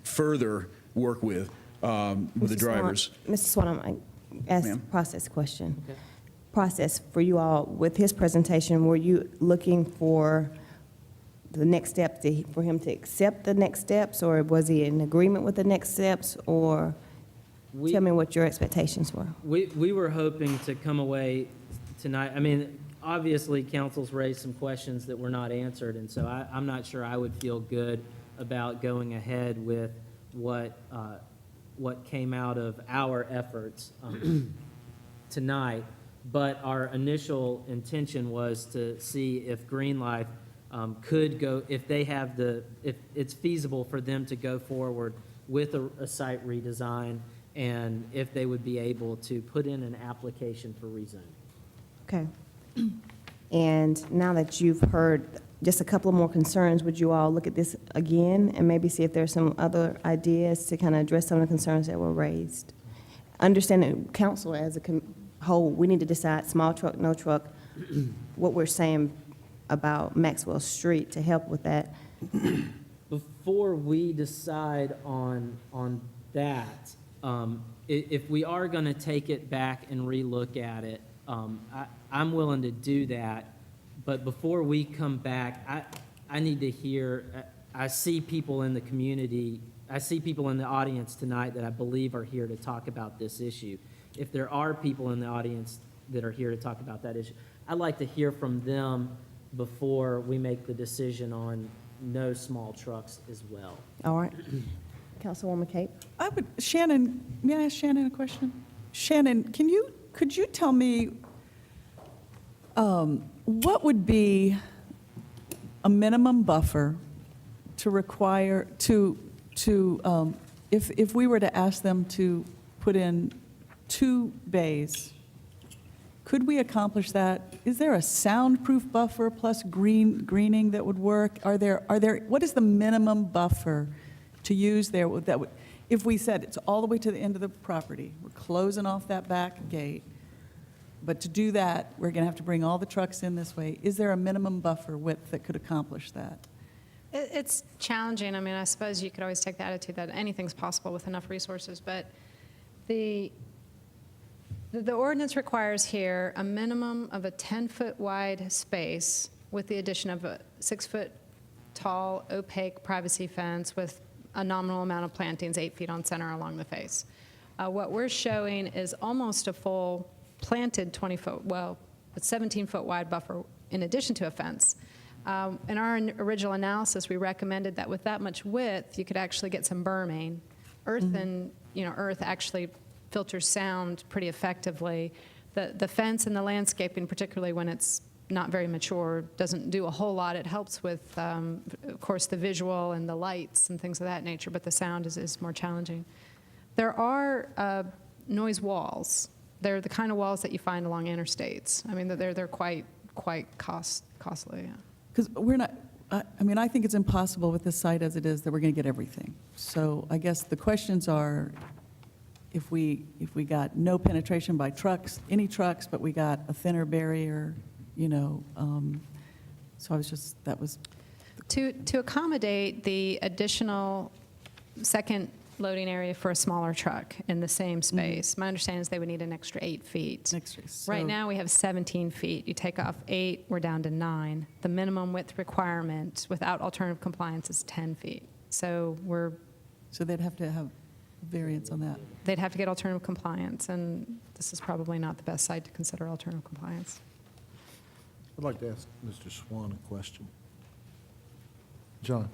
further work with the drivers. Mr. Swan, I'm ask a Ma'am? process question. Okay. Process for you all, with his presentation, were you looking for the next step, for him to accept the next steps, or was he in agreement with the next steps, or tell me what your expectations were? We were hoping to come away tonight, I mean, obviously, council's raised some questions that were not answered, and so I'm not sure I would feel good about going ahead with what came out of our efforts tonight. But our initial intention was to see if Green Life could go, if it's feasible for them to go forward with a site redesign, and if they would be able to put in an application for rezoning. Okay. And now that you've heard just a couple of more concerns, would you all look at this again and maybe see if there's some other ideas to kind of address some of the concerns that were raised? Understanding council as a whole, we need to decide small truck, no truck, what we're saying about Maxwell Street to help with that. Before we decide on that, if we are going to take it back and relook at it, I'm willing to do that. But before we come back, I need to hear, I see people in the community, I see people in the audience tonight that I believe are here to talk about this issue. If there are people in the audience that are here to talk about that issue, I'd like to hear from them before we make the decision on no small trucks as well. All right. Councilwoman Cape? Shannon, may I ask Shannon a question? Shannon, could you tell me what would be a minimum buffer to require, if we were to ask them to put in 2 bays, could we accomplish that? Is there a soundproof buffer plus greening that would work? What is the minimum buffer to use there that would, if we said it's all the way to the end of the property, we're closing off that back gate, but to do that, we're going to have to bring all the trucks in this way. Is there a minimum buffer width that could accomplish that? It's challenging. I mean, I suppose you could always take the attitude that anything's possible with enough resources, but the ordinance requires here a minimum of a 10-foot wide space with the addition of a 6-foot tall opaque privacy fence with a nominal amount of plantings 8 feet on center along the face. What we're showing is almost a full planted 20-foot, well, a 17-foot wide buffer in addition to a fence. In our original analysis, we recommended that with that much width, you could actually get some berming. Earth actually filters sound pretty effectively. The fence and the landscaping, particularly when it's not very mature, doesn't do a whole lot. It helps with, of course, the visual and the lights and things of that nature, but the sound is more challenging. There are noise walls. They're the kind of walls that you find along interstates. I mean, they're quite costly. Yeah. Because we're not, I think it's impossible with this site as it is that we're going to get everything. So I guess the questions are, if we got no penetration by trucks, any trucks, but we got a thinner barrier, so I was just, that was. To accommodate the additional second loading area for a smaller truck in the same space. My understanding is they would need an extra 8 feet. Right now, we have 17 feet. You take off 8, we're down to 9. The minimum width requirement without alternative compliance is 10 feet. So they'd have to have variance on that. they'd have to get alternative compliance, and this is probably not the best site to consider alternative compliance. I'd like to ask Mr. Swan a question. John,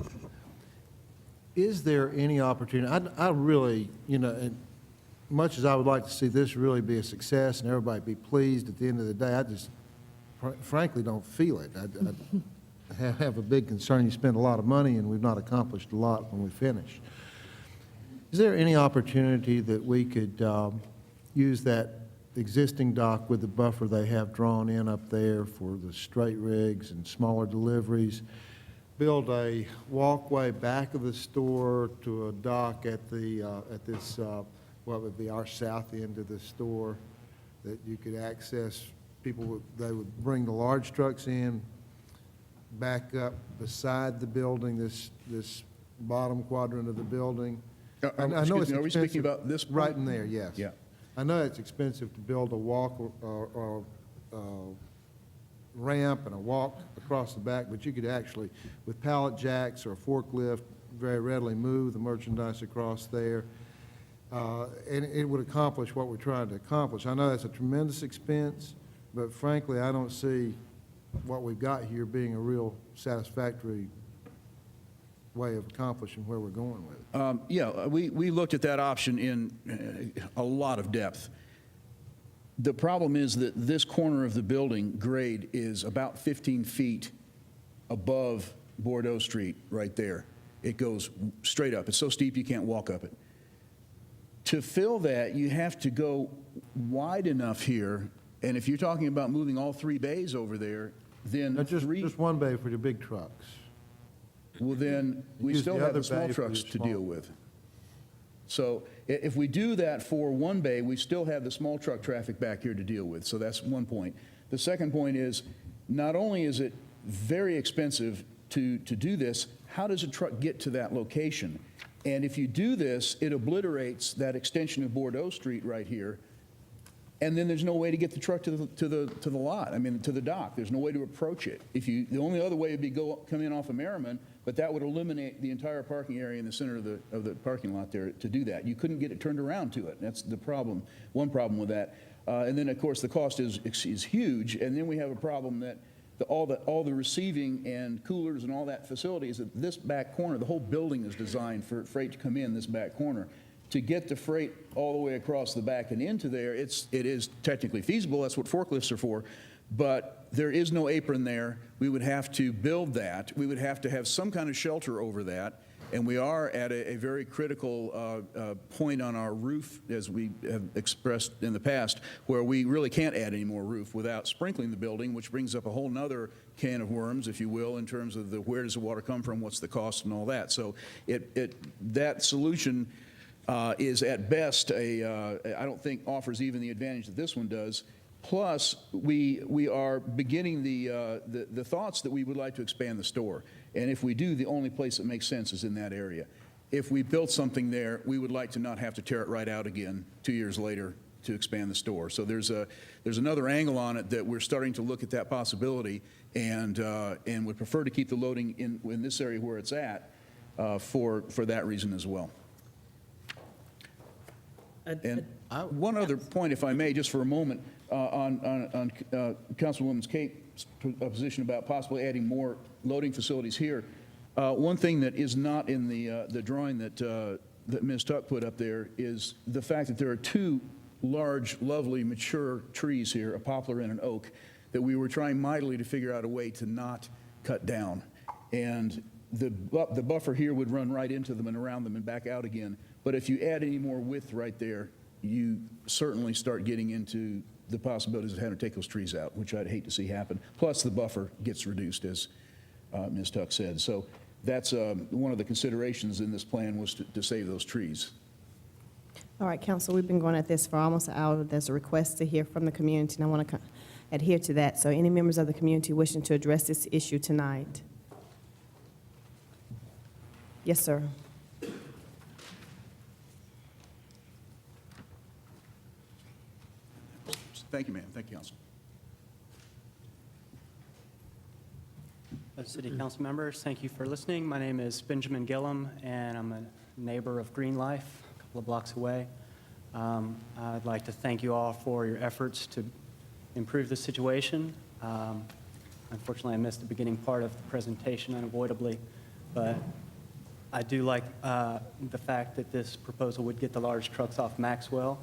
is there any opportunity, I really, and much as I would like to see this really be a success and everybody be pleased at the end of the day, I just frankly don't feel it. I have a big concern. You spend a lot of money and we've not accomplished a lot when we finish. Is there any opportunity that we could use that existing dock with the buffer they have drawn in up there for the straight rigs and smaller deliveries, build a walkway back of the store to a dock at this, what would be our south end of the store, that you could access, they would bring the large trucks in, back up beside the building, this bottom quadrant of the building. Are we speaking about this point? Right in there, yes. Yeah. I know it's expensive to build a walk or ramp and a walk across the back, but you could actually, with pallet jacks or a forklift, very readily move the merchandise across there. And it would accomplish what we're trying to accomplish. I know that's a tremendous expense, but frankly, I don't see what we've got here being a real satisfactory way of accomplishing where we're going with it. Yeah, we looked at that option in a lot of depth. The problem is that this corner of the building grade is about 15 feet above Bordeaux Street right there. It goes straight up. It's so steep you can't walk up it. To fill that, you have to go wide enough here, and if you're talking about moving all 3 bays over there, then Just one bay for the big trucks. well, then we Use still the have other the small bay for trucks the to small. deal with. So if we do that for one bay, we still have the small truck traffic back here to deal with. So that's one point. The second point is, not only is it very expensive to do this, how does a truck get to that location? And if you do this, it obliterates that extension of Bordeaux Street right here. And then there's no way to get the truck to the lot. I mean, to the dock. There's no way to approach it. The only other way would be come in off of Merriman, but that would eliminate the entire parking area in the center of the parking lot there to do that. You couldn't get it turned around to it. That's the problem. One problem with that. And then of course the cost is huge. And then we have a problem that all the receiving and coolers and all that facilities at this back corner, the whole building is designed for freight to come in this back corner. To get the freight all the way across the back and into there, it is technically feasible. That's what forklifts are for. But there is no apron there. We would have to build that. We would have to have some kind of shelter over that. And we are at a very critical point on our roof, as we have expressed in the past, where we really can't add any more roof without sprinkling the building, which brings up a whole nother can of worms, if you will, in terms of where does the water come from, what's the cost, and all that. So that solution is at best I don't think offers even the advantage that this one does. Plus, we are beginning the thoughts that we would like to expand the store. And if we do, the only place that makes sense is in that area. If we built something there, we would like to not have to tear it right out again 2 years later to expand the store. So there's another angle on it that we're starting to look at that possibility, and would prefer to keep the loading in this area where it's at for that reason as well. And one other point, if I may, just for a moment, on Councilwoman Cape's position about possibly adding more loading facilities here. One thing that is not in the drawing that Ms. Tuck put up there is the fact that there are 2 large, lovely, mature trees here, a poplar and an oak, that we were trying mightily to figure out a way to not cut down. And the buffer here would run right into them and around them and back out again. But if you add any more width right there, you certainly start getting into the possibilities of having to take those trees out, which I'd hate to see happen. Plus, the buffer gets reduced, as Ms. Tuck said. So that's one of the considerations in this plan, was to save those trees. All right, Council, we've been going at this for almost an hour. There's a request to hear from the community, and I want to adhere to that. So any members of the community wishing to address this issue tonight? Yes, sir. Thank you, ma'am. Thank you, council. City Council members, thank you for listening. My name is Benjamin Gillum, and I'm a neighbor of Green Life, a couple of blocks away. I'd like to thank you all for your efforts to improve the situation. Unfortunately, I missed the beginning part of the presentation unavoidably, but I do like the fact that this proposal would get the large trucks off Maxwell.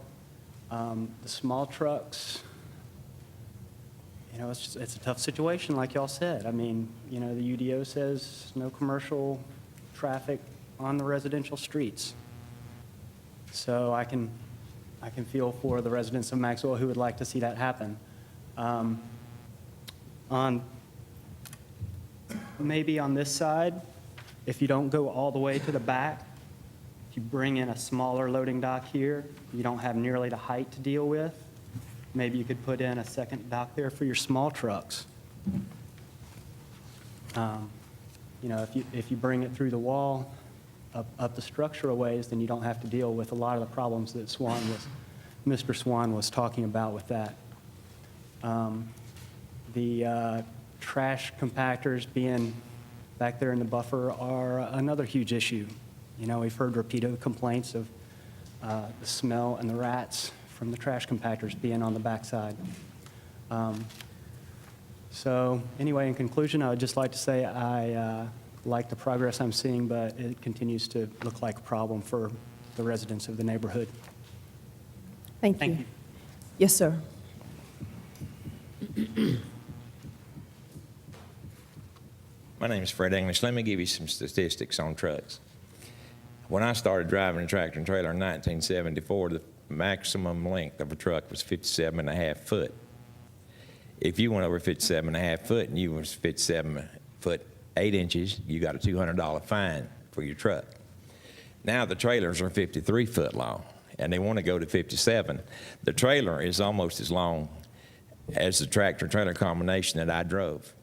The small trucks, you know, it's a tough situation, like y'all said. I mean, you know, the UDO says no commercial traffic on the residential streets. So I can feel for the residents of Maxwell who would like to see that happen. Maybe on this side, if you don't go all the way to the back, if you bring in a smaller loading dock here, you don't have nearly the height to deal with. Maybe you could put in a second dock there for your small trucks. You know, if you bring it through the wall up the structural ways, then you don't have to deal with a lot of the problems that Mr. Swan was talking about with that. The trash compactors being back there in the buffer are another huge issue. You know, we've heard repeated complaints of the smell and the rats from the trash compactors being on the backside. So anyway, in conclusion, I would just like to say I like the progress I'm seeing, but it continues to look like a problem for the residents of the neighborhood. Thank Thank you. you. Yes, sir. My name is Fred English. Let me give you some statistics on trucks. When I started driving a tractor and trailer in 1974, the maximum length of a truck was 57.5 foot. If you went over 57.5 foot and you was 57 foot 8 inches, you got a $200 fine for your truck. Now the trailers are 53 foot long, and they want to go to 57. The trailer is almost as long as the tractor-trailer combination that I drove.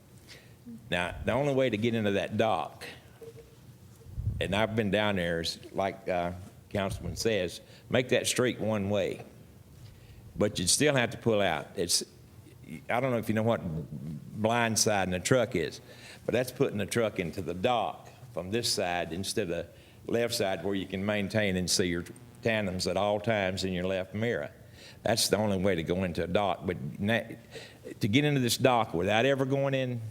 Now, the only way to get into that dock, and I've been down there, is like Councilman says, make that street one way. But you'd still have to pull out. I don't know if you know what blind side in a truck is, but that's putting the truck into the dock from this side instead of the left side where you can maintain and see your tandems at all times in your left mirror. That's the only way to go into a dock. But to get into this dock without ever going in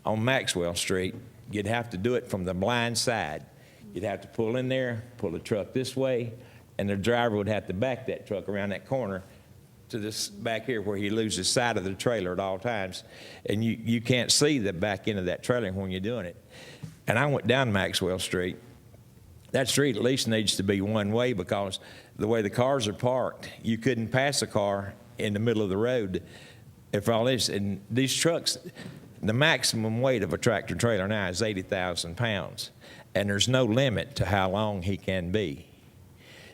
on Maxwell Street, you'd have to do it from the blind side. You'd have to pull in there, pull the truck this way, and the driver would have to back that truck around that corner to this back here where he loses sight of the trailer at all times. And you can't see the back end of that trailer when you're doing it. And I went down Maxwell Street. That street at least needs to be one way because the way the cars are parked, you couldn't pass a car in the middle of the road if all this. And these trucks, the maximum weight of a tractor trailer now is 80,000 pounds. And there's no limit to how long he can be.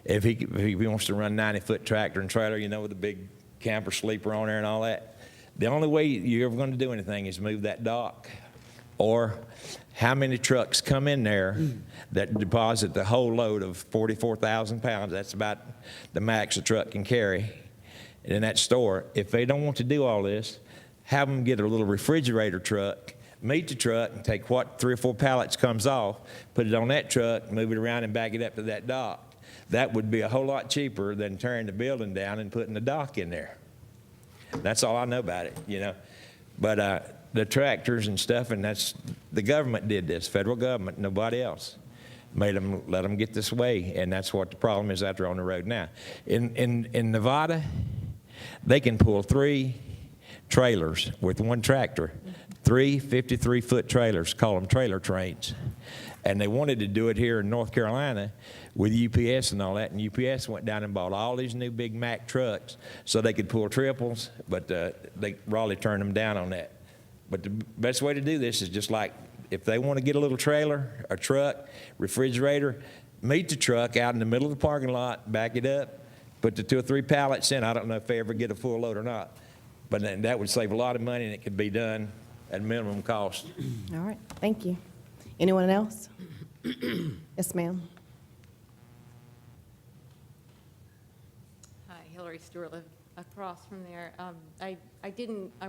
If he wants to run 90-foot tractor and trailer, you know, with a big camper sleeper on there and all that, the only way you're ever going to do anything is move that dock. Or how many trucks come in there that deposit the whole load of 44,000 pounds. That's about the max a truck can carry in that store. If they don't want to do all this, have them get a little refrigerator truck, meet the truck, and take what 3 or 4 pallets comes off, put it on that truck, move it around and back it up to that dock. That would be a whole lot cheaper than tearing the building down and putting the dock in there. That's all I know about it, you know. But the tractors and stuff, and that's, the government did this, federal government, nobody else. Let them get this way, and that's what the problem is out there on the road now. In Nevada, they can pull 3 trailers with 1 tractor, 3 53-foot trailers, call them trailer trains. And they wanted to do it here in North Carolina with UPS and all that, and UPS went down and bought all these new Big Mac trucks so they could pull triples, but Raleigh turned them down on that. But the best way to do this is just like if they want to get a little trailer, a truck, refrigerator, meet the truck out in the middle of the parking lot, back it up, put the 2 or 3 pallets in. I don't know if they ever get a full load or not, but then that would save a lot of money and it could be done at minimum cost. All right, thank you. Anyone else? Yes, ma'am. Hi, Hillary Stewart, live across from there. I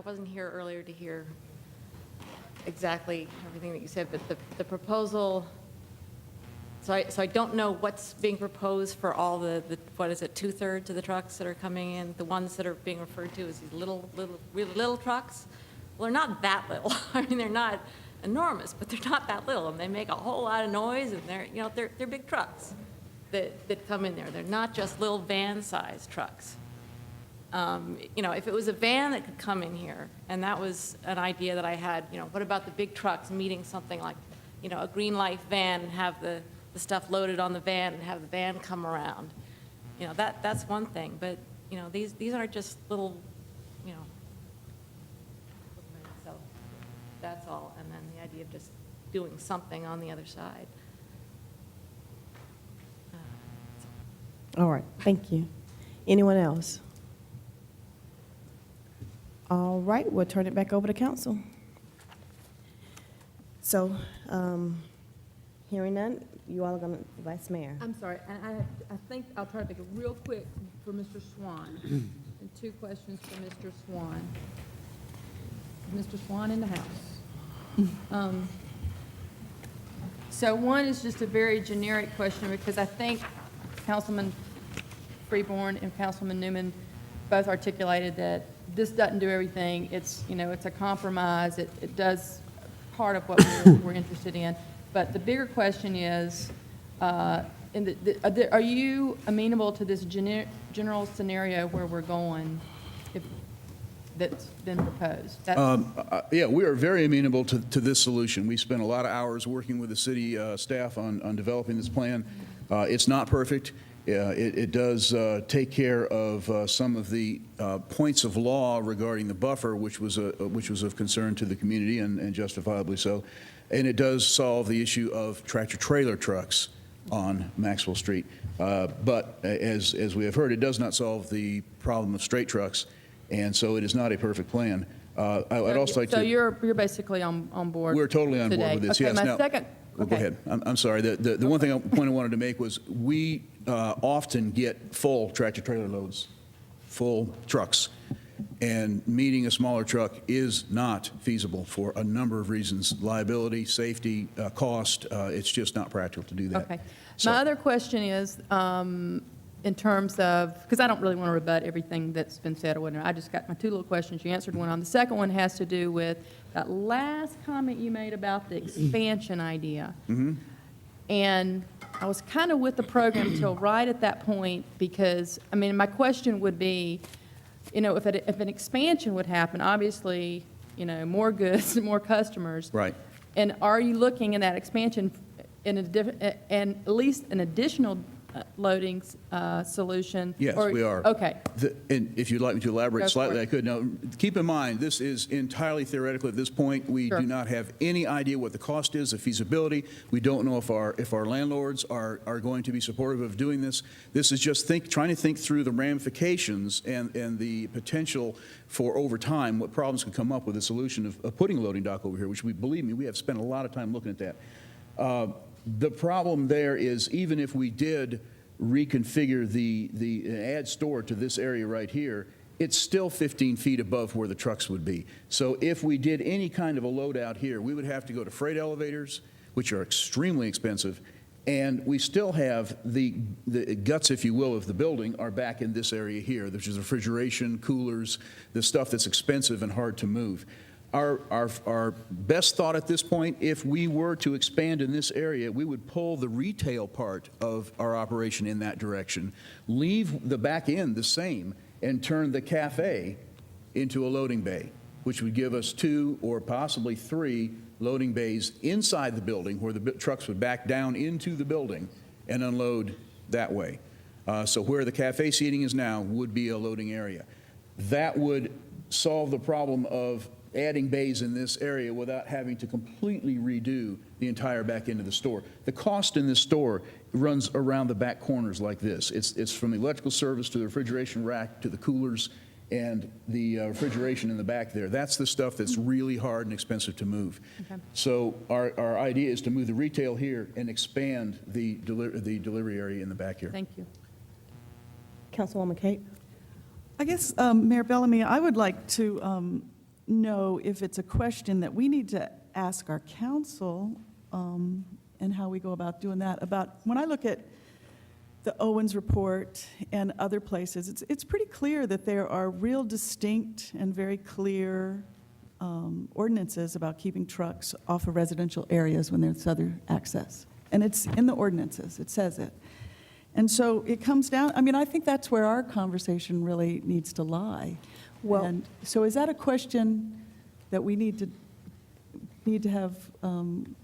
wasn't here earlier to hear exactly everything that you said, but the proposal, so I don't know what's being proposed for all the what is it, 2/3 of the trucks that are coming in, the ones that are being referred to as these really little trucks? Well, they're not that little. I mean, they're not enormous, but they're not that little, and they make a whole lot of noise, and they're big trucks that come in there. They're not just little van-sized trucks. If it was a van that could come in here, and that was an idea that I had, what about the big trucks meeting something like, a Green Life van and have the stuff loaded on the van and have the van come around? That's one thing, but, these aren't just little, so that's all. And then the idea of just doing something on the other side. All right, thank you. Anyone else? All right, we'll turn it back over to council. So, hearing none, you all are going to, Vice Mayor. I'm sorry, and I think I'll try to make it real quick for Mr. Swan. And 2 questions for Mr. Swan. Mr. Swan in the house. So one is just a very generic question, because I think Councilman Freeborn and Councilman Newman both articulated that this doesn't do everything. It's, it's a compromise. It does part of what we're interested in. But the bigger question is, are you amenable to this general scenario where we're going, that's been proposed? Yeah, we are very amenable to this solution. We spent a lot of hours working with the city staff on developing this plan. It's not perfect. It does take care of some of the points of law regarding the buffer, which was of concern to the community, and justifiably so. And it does solve the issue of tractor-trailer trucks on Maxwell Street. But as we have heard, it does not solve the problem of straight trucks, and so it is not a perfect plan. I'd also like to... So you're basically on board. We're totally on board today. with this, Okay, yes. my Now, second... Well, go ahead. I'm sorry. The one point I wanted to make was we often get full tractor-trailer loads, full trucks, and meeting a smaller truck is not feasible for a number of reasons: liability, safety, cost. It's just not practical to do that. Okay. So- My other question is, in terms of, because I don't really want to rebut everything that's been said or whatnot. I just got my 2 little questions. You answered one on. The second one has to do with that last comment you made about the expansion idea. Mm-hmm. And I was kind of with the program till right at that point, because, my question would be, if an expansion would happen, obviously, more goods, more customers. Right. And are you looking in that expansion and at least an additional loading solution? Yes, or- we are. Okay. And if you'd like me to elaborate Go for slightly, it. I could. Now, keep in mind, this is entirely theoretical at this point. We Sure. do not have any idea what the cost is, the feasibility. We don't know if our landlords are going to be supportive of doing this. This is just trying to think through the ramifications and the potential for, over time, what problems could come up with the solution of putting a loading dock over here, which believe me, we have spent a lot of time looking at that. The problem there is, even if we did reconfigure add store to this area right here, it's still 15 feet above where the trucks would be. So if we did any kind of a load out here, we would have to go to freight elevators, which are extremely expensive, and we still have the guts, if you will, of the building are back in this area here, which is refrigeration, coolers, the stuff that's expensive and hard to move. Our best thought at this point, if we were to expand in this area, we would pull the retail part of our operation in that direction, leave the back end the same, and turn the cafe into a loading bay, which would give us 2 or possibly 3 loading bays inside the building where the trucks would back down into the building and unload that way. So where the cafe seating is now would be a loading area. That would solve the problem of adding bays in this area without having to completely redo the entire back end of the store. The cost in this store runs around the back corners like this. It's from the electrical service to the refrigeration rack to the coolers and the refrigeration in the back there. That's the stuff that's really hard and expensive to move. Okay. So our idea is to move the retail here and expand the delivery area in the back here. Thank you. Councilwoman Cape? I guess, Mayor Bellamy, I would like to know if it's a question that we need to ask our council and how we go about doing that. About, when I look at the Owens Report and other places, it's pretty clear that there are real distinct and very clear ordinances about keeping trucks off of residential areas when there's other access. And it's in the ordinances, it says it. And so it comes down, I mean, I think that's where our conversation really needs to lie. Well- And so is that a question that we need to have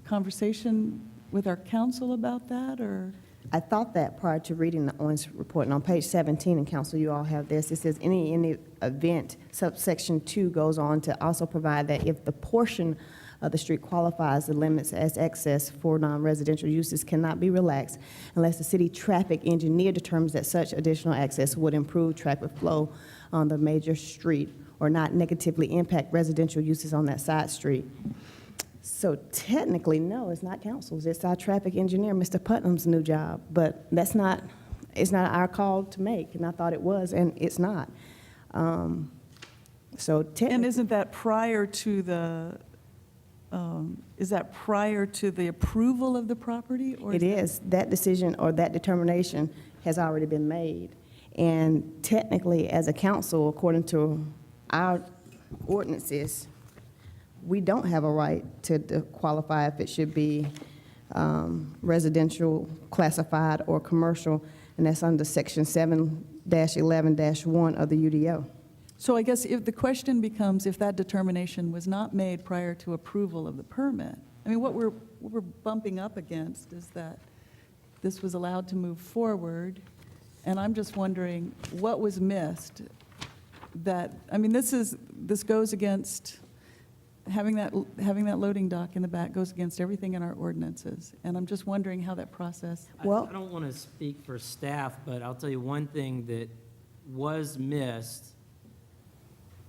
conversation with our council about that, or? I thought that prior to reading the Owens Report, and on page 17 in council, you all have this. It says, any event, subsection 2 goes on to also provide that if the portion of the street qualifies, the limits as access for non-residential uses cannot be relaxed unless the city traffic engineer determines that such additional access would improve traffic flow on the major street or not negatively impact residential uses on that side street. So technically, no, it's not council's. It's our traffic engineer, Mr. Putnam's new job. But it's not our call to make, and I thought it was, and it's not. And isn't that prior to the, is that prior to the approval of the property? Or It is. That decision or that determination has already been made. And technically, as a council, according to our ordinances, we don't have a right to qualify if it should be residential, classified, or commercial, and that's under Section 7-11-1 of the UDO. So I guess if the question becomes if that determination was not made prior to approval of the permit, I mean, what we're bumping up against is that this was allowed to move forward, and I'm just wondering what was missed that, I mean, this goes against, having that loading dock in the back goes against everything in our ordinances, and I'm just wondering how that process. I don't want to speak for staff, but I'll tell you one thing that was missed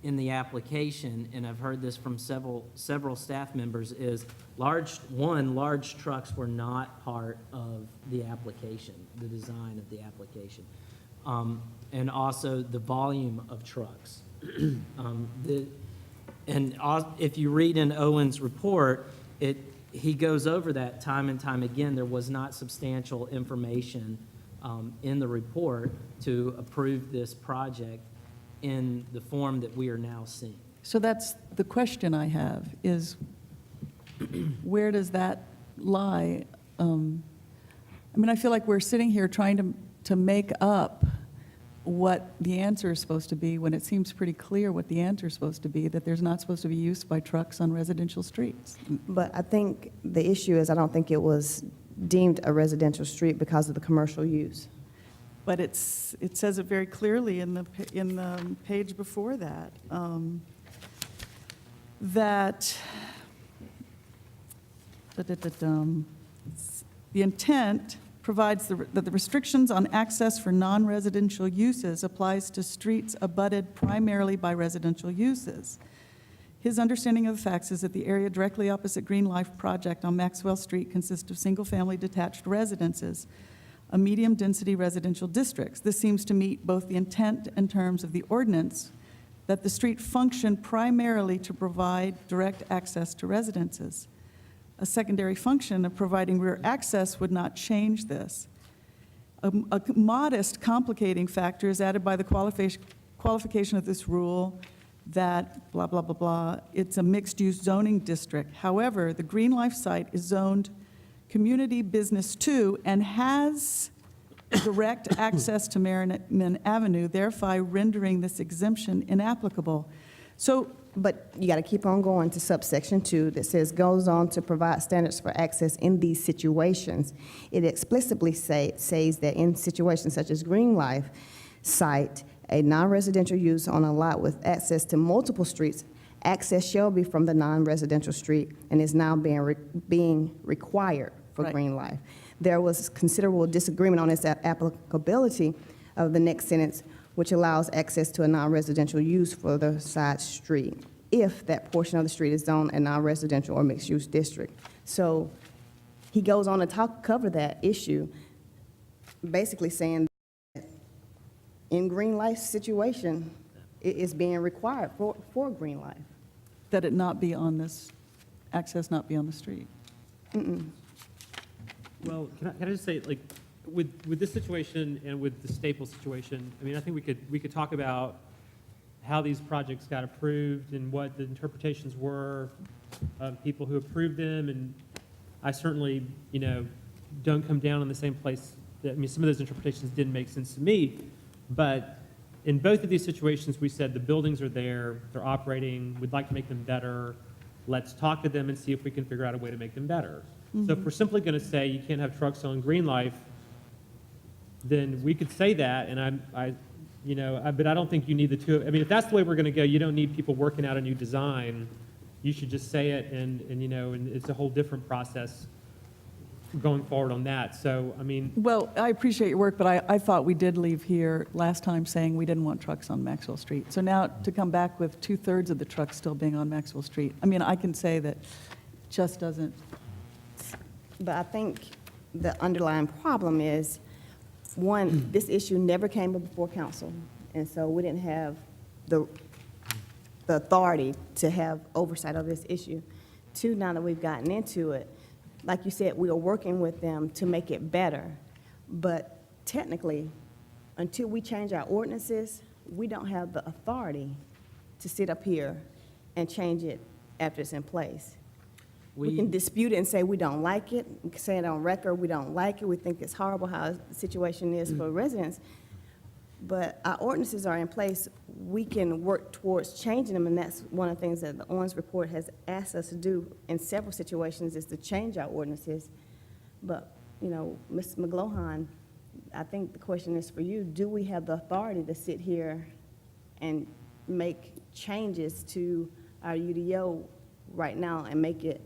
in the application, and I've heard this from several staff members, is large trucks were not part of the application, the design of the application. And also the volume of trucks. If you read in Owens' report, he goes over that time and time again. There was not substantial information in the report to approve this project in the form that we are now seeing. So that's the question I have, is where does that lie? I mean, I feel like we're sitting here trying to make up what the answer is supposed to be when it seems pretty clear what the answer is supposed to be, that there's not supposed to be use by trucks on residential streets. But I think the issue is I don't think it was deemed a residential street because of the commercial use. But it says it very clearly in the page before that, that the intent provides that the restrictions on access for non-residential uses applies to streets abutted primarily by residential uses. His understanding of the facts is that the area directly opposite Green Life Project on Maxwell Street consists of single-family detached residences, a medium-density residential districts. This seems to meet both the intent and terms of the ordinance that the street function primarily to provide direct access to residences. A secondary function of providing rear access would not change this. A modest complicating factor is added by the qualification of this rule that blah, blah, blah, blah, it's a mixed-use zoning district. However, the Green Life site is zoned Community Business 2 and has direct access to Merriman Avenue, thereby rendering this exemption inapplicable. But you got to keep on going to subsection 2 that says goes on to provide standards for access in these situations. It explicitly says that in situations such as Green Life site, a non-residential use on a lot with access to multiple streets, access shall be from the non-residential street and is now being required for Right. Green Life. There was considerable disagreement on its applicability of the next sentence, which allows access to a non-residential use for the side street if that portion of the street is zoned a non-residential or mixed-use district. So he goes on to cover that issue, basically saying that in Green Life's situation, it is being required for Green Life. That it not be on this, access not be on the street. Well, can I just say, like, with this situation and with the Staples situation, I mean, I think we could talk about how these projects got approved and what the interpretations were of people who approved them, and I certainly, don't come down in the same place. I mean, some of those interpretations didn't make sense to me, but in both of these situations, we said the buildings are there, they're operating, we'd like to make them better, let's talk to them and see if we can figure out a way to make them better. So if we're simply going to say you can't have trucks on Green Life, then we could say that, and but I don't think you need the two. I mean, if that's the way we're going to go, you don't need people working out a new design. You should just say it, and it's a whole different process going forward on that. So, I mean, Well, I appreciate your work, but I thought we did leave here last time saying we didn't want trucks on Maxwell Street. So now to come back with 2/3 of the trucks still being on Maxwell Street, I mean, I can say that just doesn't, But I think the underlying problem is, one, this issue never came before council, and so we didn't have the authority to have oversight of this issue. Two, now that we've gotten into it, like you said, we are working with them to make it better, but technically, until we change our ordinances, we don't have the authority to sit up here and change it after it's in place. We can dispute it and say we don't like it, we can say it on record, we don't like it, we think it's horrible how the situation is for residents, but our ordinances are in place, we can work towards changing them, and that's one of the things that the Owens Report has asked us to do in several situations, is to change our ordinances. But, Ms. McGlohan, I think the question is for you, do we have the authority to sit here and make changes to our UDO right now and make it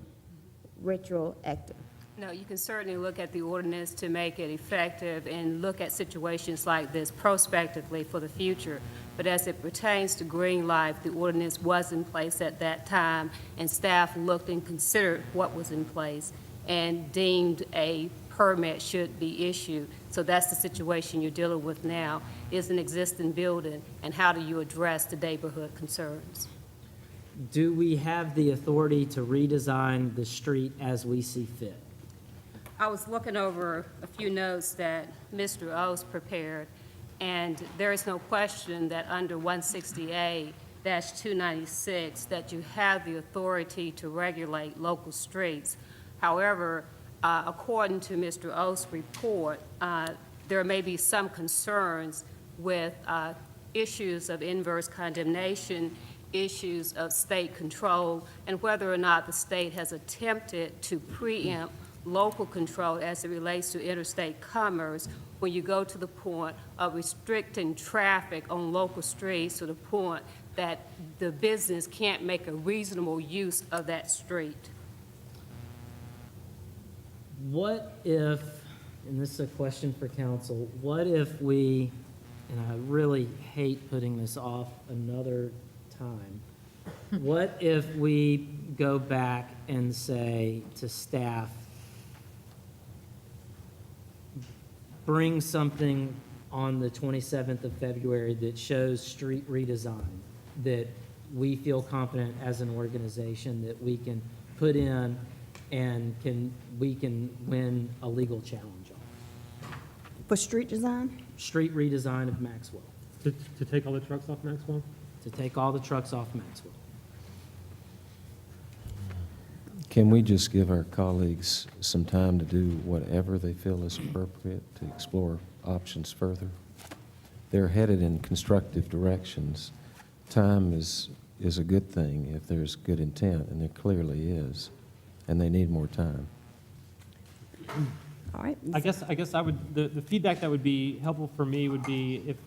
retroactive? No, you can certainly look at the ordinance to make it effective and look at situations like this prospectively for the future. But as it pertains to Green Life, the ordinance was in place at that time, and staff looked and considered what was in place and deemed a permit should be issued. So that's the situation you're dealing with now, is an existing building, and how do you address the neighborhood concerns? Do we have the authority to redesign the street as we see fit? I was looking over a few notes that Mr. O's prepared, and there is no question that under 160A-296 that you have the authority to regulate local streets. However, according to Mr. O's report, there may be some concerns with issues of inverse condemnation, issues of state control, and whether or not the state has attempted to preempt local control as it relates to interstate commerce when you go to the point of restricting traffic on local streets to the point that the business can't make a reasonable use of that street. What if, and this is a question for council, what if we, and I really hate putting this off another time, what if we go back and say to staff, bring something on the 27th of February that shows street redesign that we feel confident as an organization that we can put in and we can win a legal challenge on? For street design? Street redesign of Maxwell, to take all the trucks off Maxwell? to take all the trucks off Maxwell. Can we just give our colleagues some time to do whatever they feel is appropriate to explore options further? They're headed in constructive directions. Time is a good thing if there's good intent, and there clearly is, and they need more time. All right. I guess I would, the feedback that would be helpful for me would be if,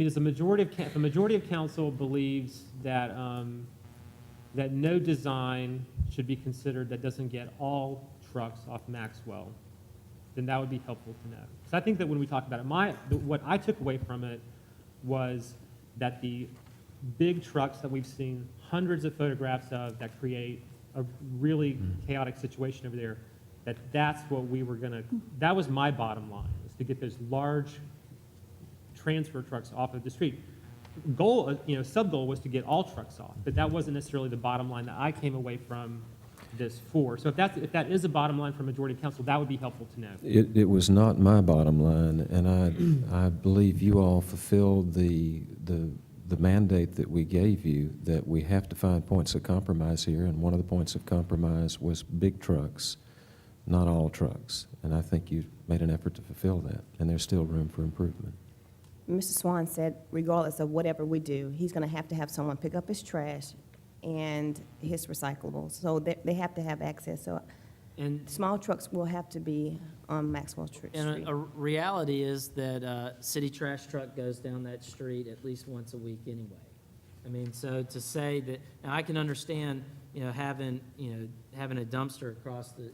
as a majority if a majority of council believes that, that no design should be considered that doesn't get all trucks off Maxwell, then that would be helpful to know. So I think that when we talk about it, what I took away from it was that the big trucks that we've seen hundreds of photographs of that create a really chaotic situation over there, that's what we were gonna, that was my bottom line, is to get those large transfer trucks off of the street. Goal, sub-goal was to get all trucks off, but that wasn't necessarily the bottom line that I came away from this for. So if that is a bottom line for majority council, that would be helpful to know. It was not my bottom line, and I believe you all fulfilled the mandate that we gave you, that we have to find points of compromise here, and one of the points of compromise was big trucks, not all trucks. And I think you made an effort to fulfill that, and there's still room for improvement. Mr. Swan said, regardless of whatever we do, he's going to have someone pick up his trash and his recyclables. So they have to have access. So And small trucks will have to be on Maxwell Street. And a reality is that city trash truck goes down that street at least once a week anyway. I mean, so to say that, now I can understand, having a dumpster across the,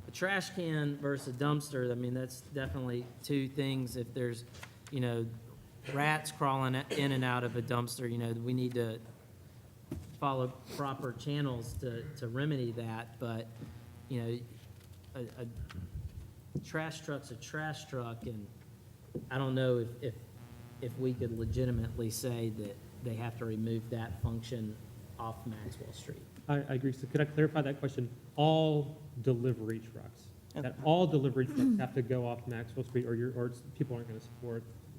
a trash can versus a dumpster. I mean, that's definitely two things. If there's, rats crawling in and out of a dumpster, we need to follow proper channels to remedy that. But, a trash truck's a trash truck, and I don't know if we could legitimately say that they have to remove that function off Maxwell Street. I agree. So could I clarify that question? All delivery trucks, that all delivery trucks have to go off Maxwell Street, or people aren't going to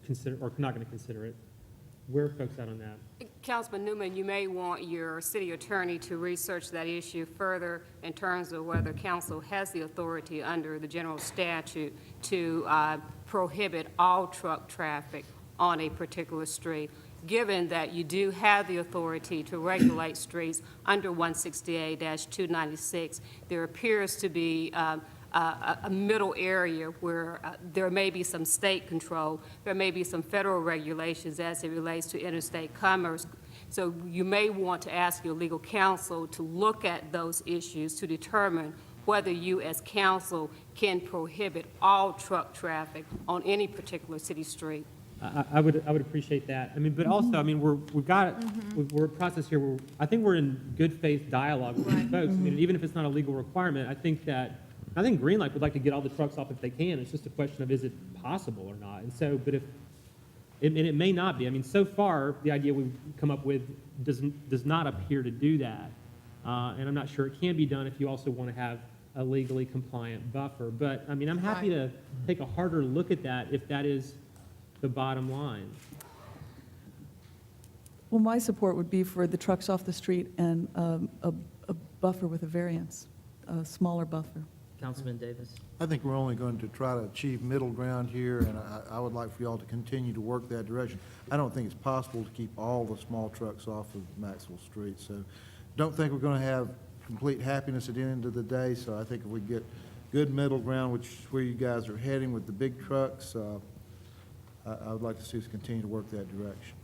consider, or not going to consider it. Where are folks at on that? Councilman Newman, you may want your city attorney to research that issue further in terms of whether council has the authority under the general statute to prohibit all truck traffic on a particular street. Given that you do have the authority to regulate streets under 168-296, there appears to be a middle area where there may be some state control, there may be some federal regulations as it relates to interstate commerce. So you may want to ask your legal counsel to look at those issues to determine whether you as council can prohibit all truck traffic on any particular city street. I would appreciate that. I mean, but also, I mean, we're a process here where I think we're in good faith dialogue with these folks. I mean, even if it's not a legal requirement, I think Greenlight would like to get all the trucks off if they can. It's just a question of, is it possible or not? And so, but it may not be. I mean, so far, the idea we've come up with does not appear to do that. And I'm not sure it can be done if you also want to have a legally compliant buffer. But, I mean, I'm happy to take a harder look at that if that is the bottom line. Well, my support would be for the trucks off the street and a buffer with a variance, a smaller buffer. Councilman Davis? I think we're only going to try to achieve middle ground here, and I would like for y'all to continue to work that direction. I don't think it's possible to keep all the small trucks off of Maxwell Street, so don't think we're going to have complete happiness at the end of the day, so I think if we get good middle ground, which is where you guys are heading with the big trucks, I would like to see us continue to work that direction.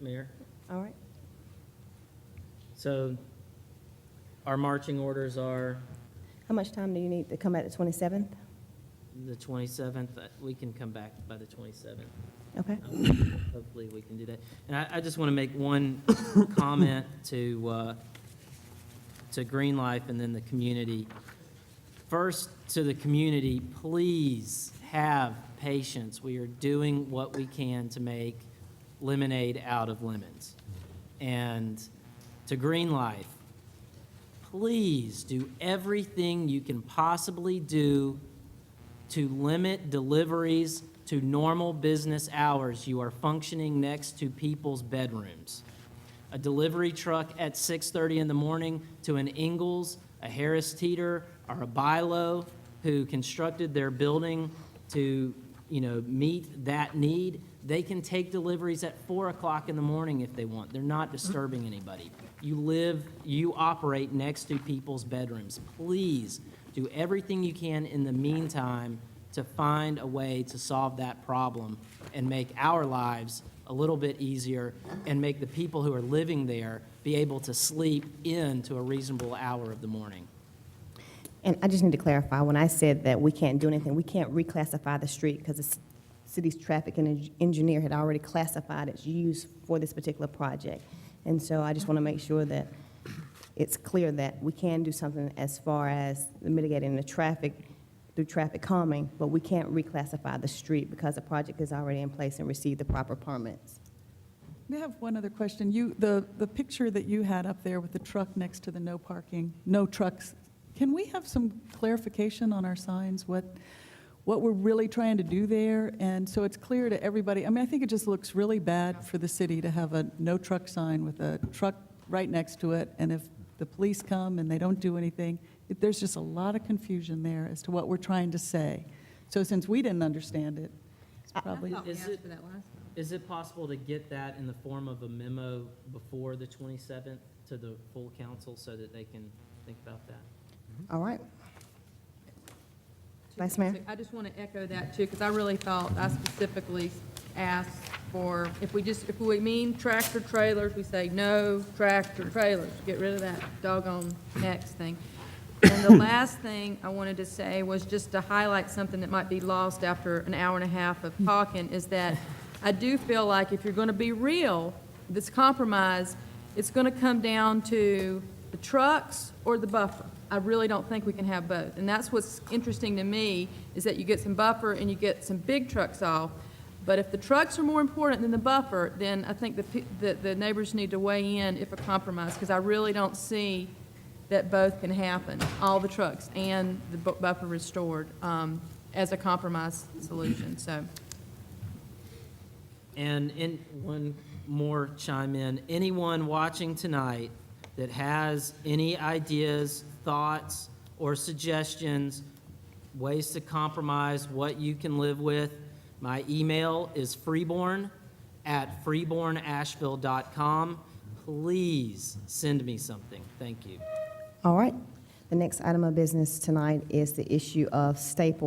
Mayor? All right. So our marching orders are How much time do you need to come at the 27th? the 27th. We can come back by the 27th. Okay. Hopefully we can do that. And I just want to make one comment to Green Life and then the community. First, to the community, please have patience. We are doing what we can to make lemonade out of lemons. And to Green Life, please do everything you can possibly do to limit deliveries to normal business hours. You are functioning next to people's bedrooms. A delivery truck at 6:30 in the morning to an Ingalls, a Harris Teeter, or a Bilo who constructed their building to, meet that need, they can take deliveries at 4 o'clock in the morning if they want. They're not disturbing anybody. You operate next to people's bedrooms. Please do everything you can in the meantime to find a way to solve that problem and make our lives a little bit easier and make the people who are living there be able to sleep in to a reasonable hour of the morning. And I just need to clarify, when I said that we can't do anything, we can't reclassify the street because the city's traffic engineer had already classified its use for this particular project. And so I just want to make sure that it's clear that we can do something as far as mitigating the traffic through traffic calming, but we can't reclassify the street because the project is already in place and received the proper permits. I have one other question. The picture that you had up there with the truck next to the no parking, no trucks, can we have some clarification on our signs, what we're really trying to do there? And so it's clear to everybody, I mean, I think it just looks really bad for the city to have a no truck sign with a truck right next to it, and if the police come and they don't do anything, there's just a lot of confusion there as to what we're trying to say. So since we didn't understand it, it's probably... Is it possible to get that in the form of a memo before the 27th to the full council so that they can think about that? All right. Vice Mayor? I just want to echo that too, because I really thought I specifically asked for, if we mean tractor trailers, we say no tractor trailers, get rid of that doggone next thing. And the last thing I wanted to say was just to highlight something that might be lost after an hour and a half of talking, is that I do feel like if you're going to be real, this compromise, it's going to come down to the trucks or the buffer. I really don't think we can have both. And that's what's interesting to me, is that you get some buffer and you get some big trucks off. But if the trucks are more important than the buffer, then I think the neighbors need to weigh in if a compromise, because I really don't see that both can happen, all the trucks and the buffer restored, as a compromise solution, so. And in one more chime in, anyone watching tonight that has any ideas, thoughts, or suggestions, ways to compromise, what you can live with, my email is freeborn@freebornasheville.com. Please send me something. Thank you. All right. The next item of business tonight is the issue of staple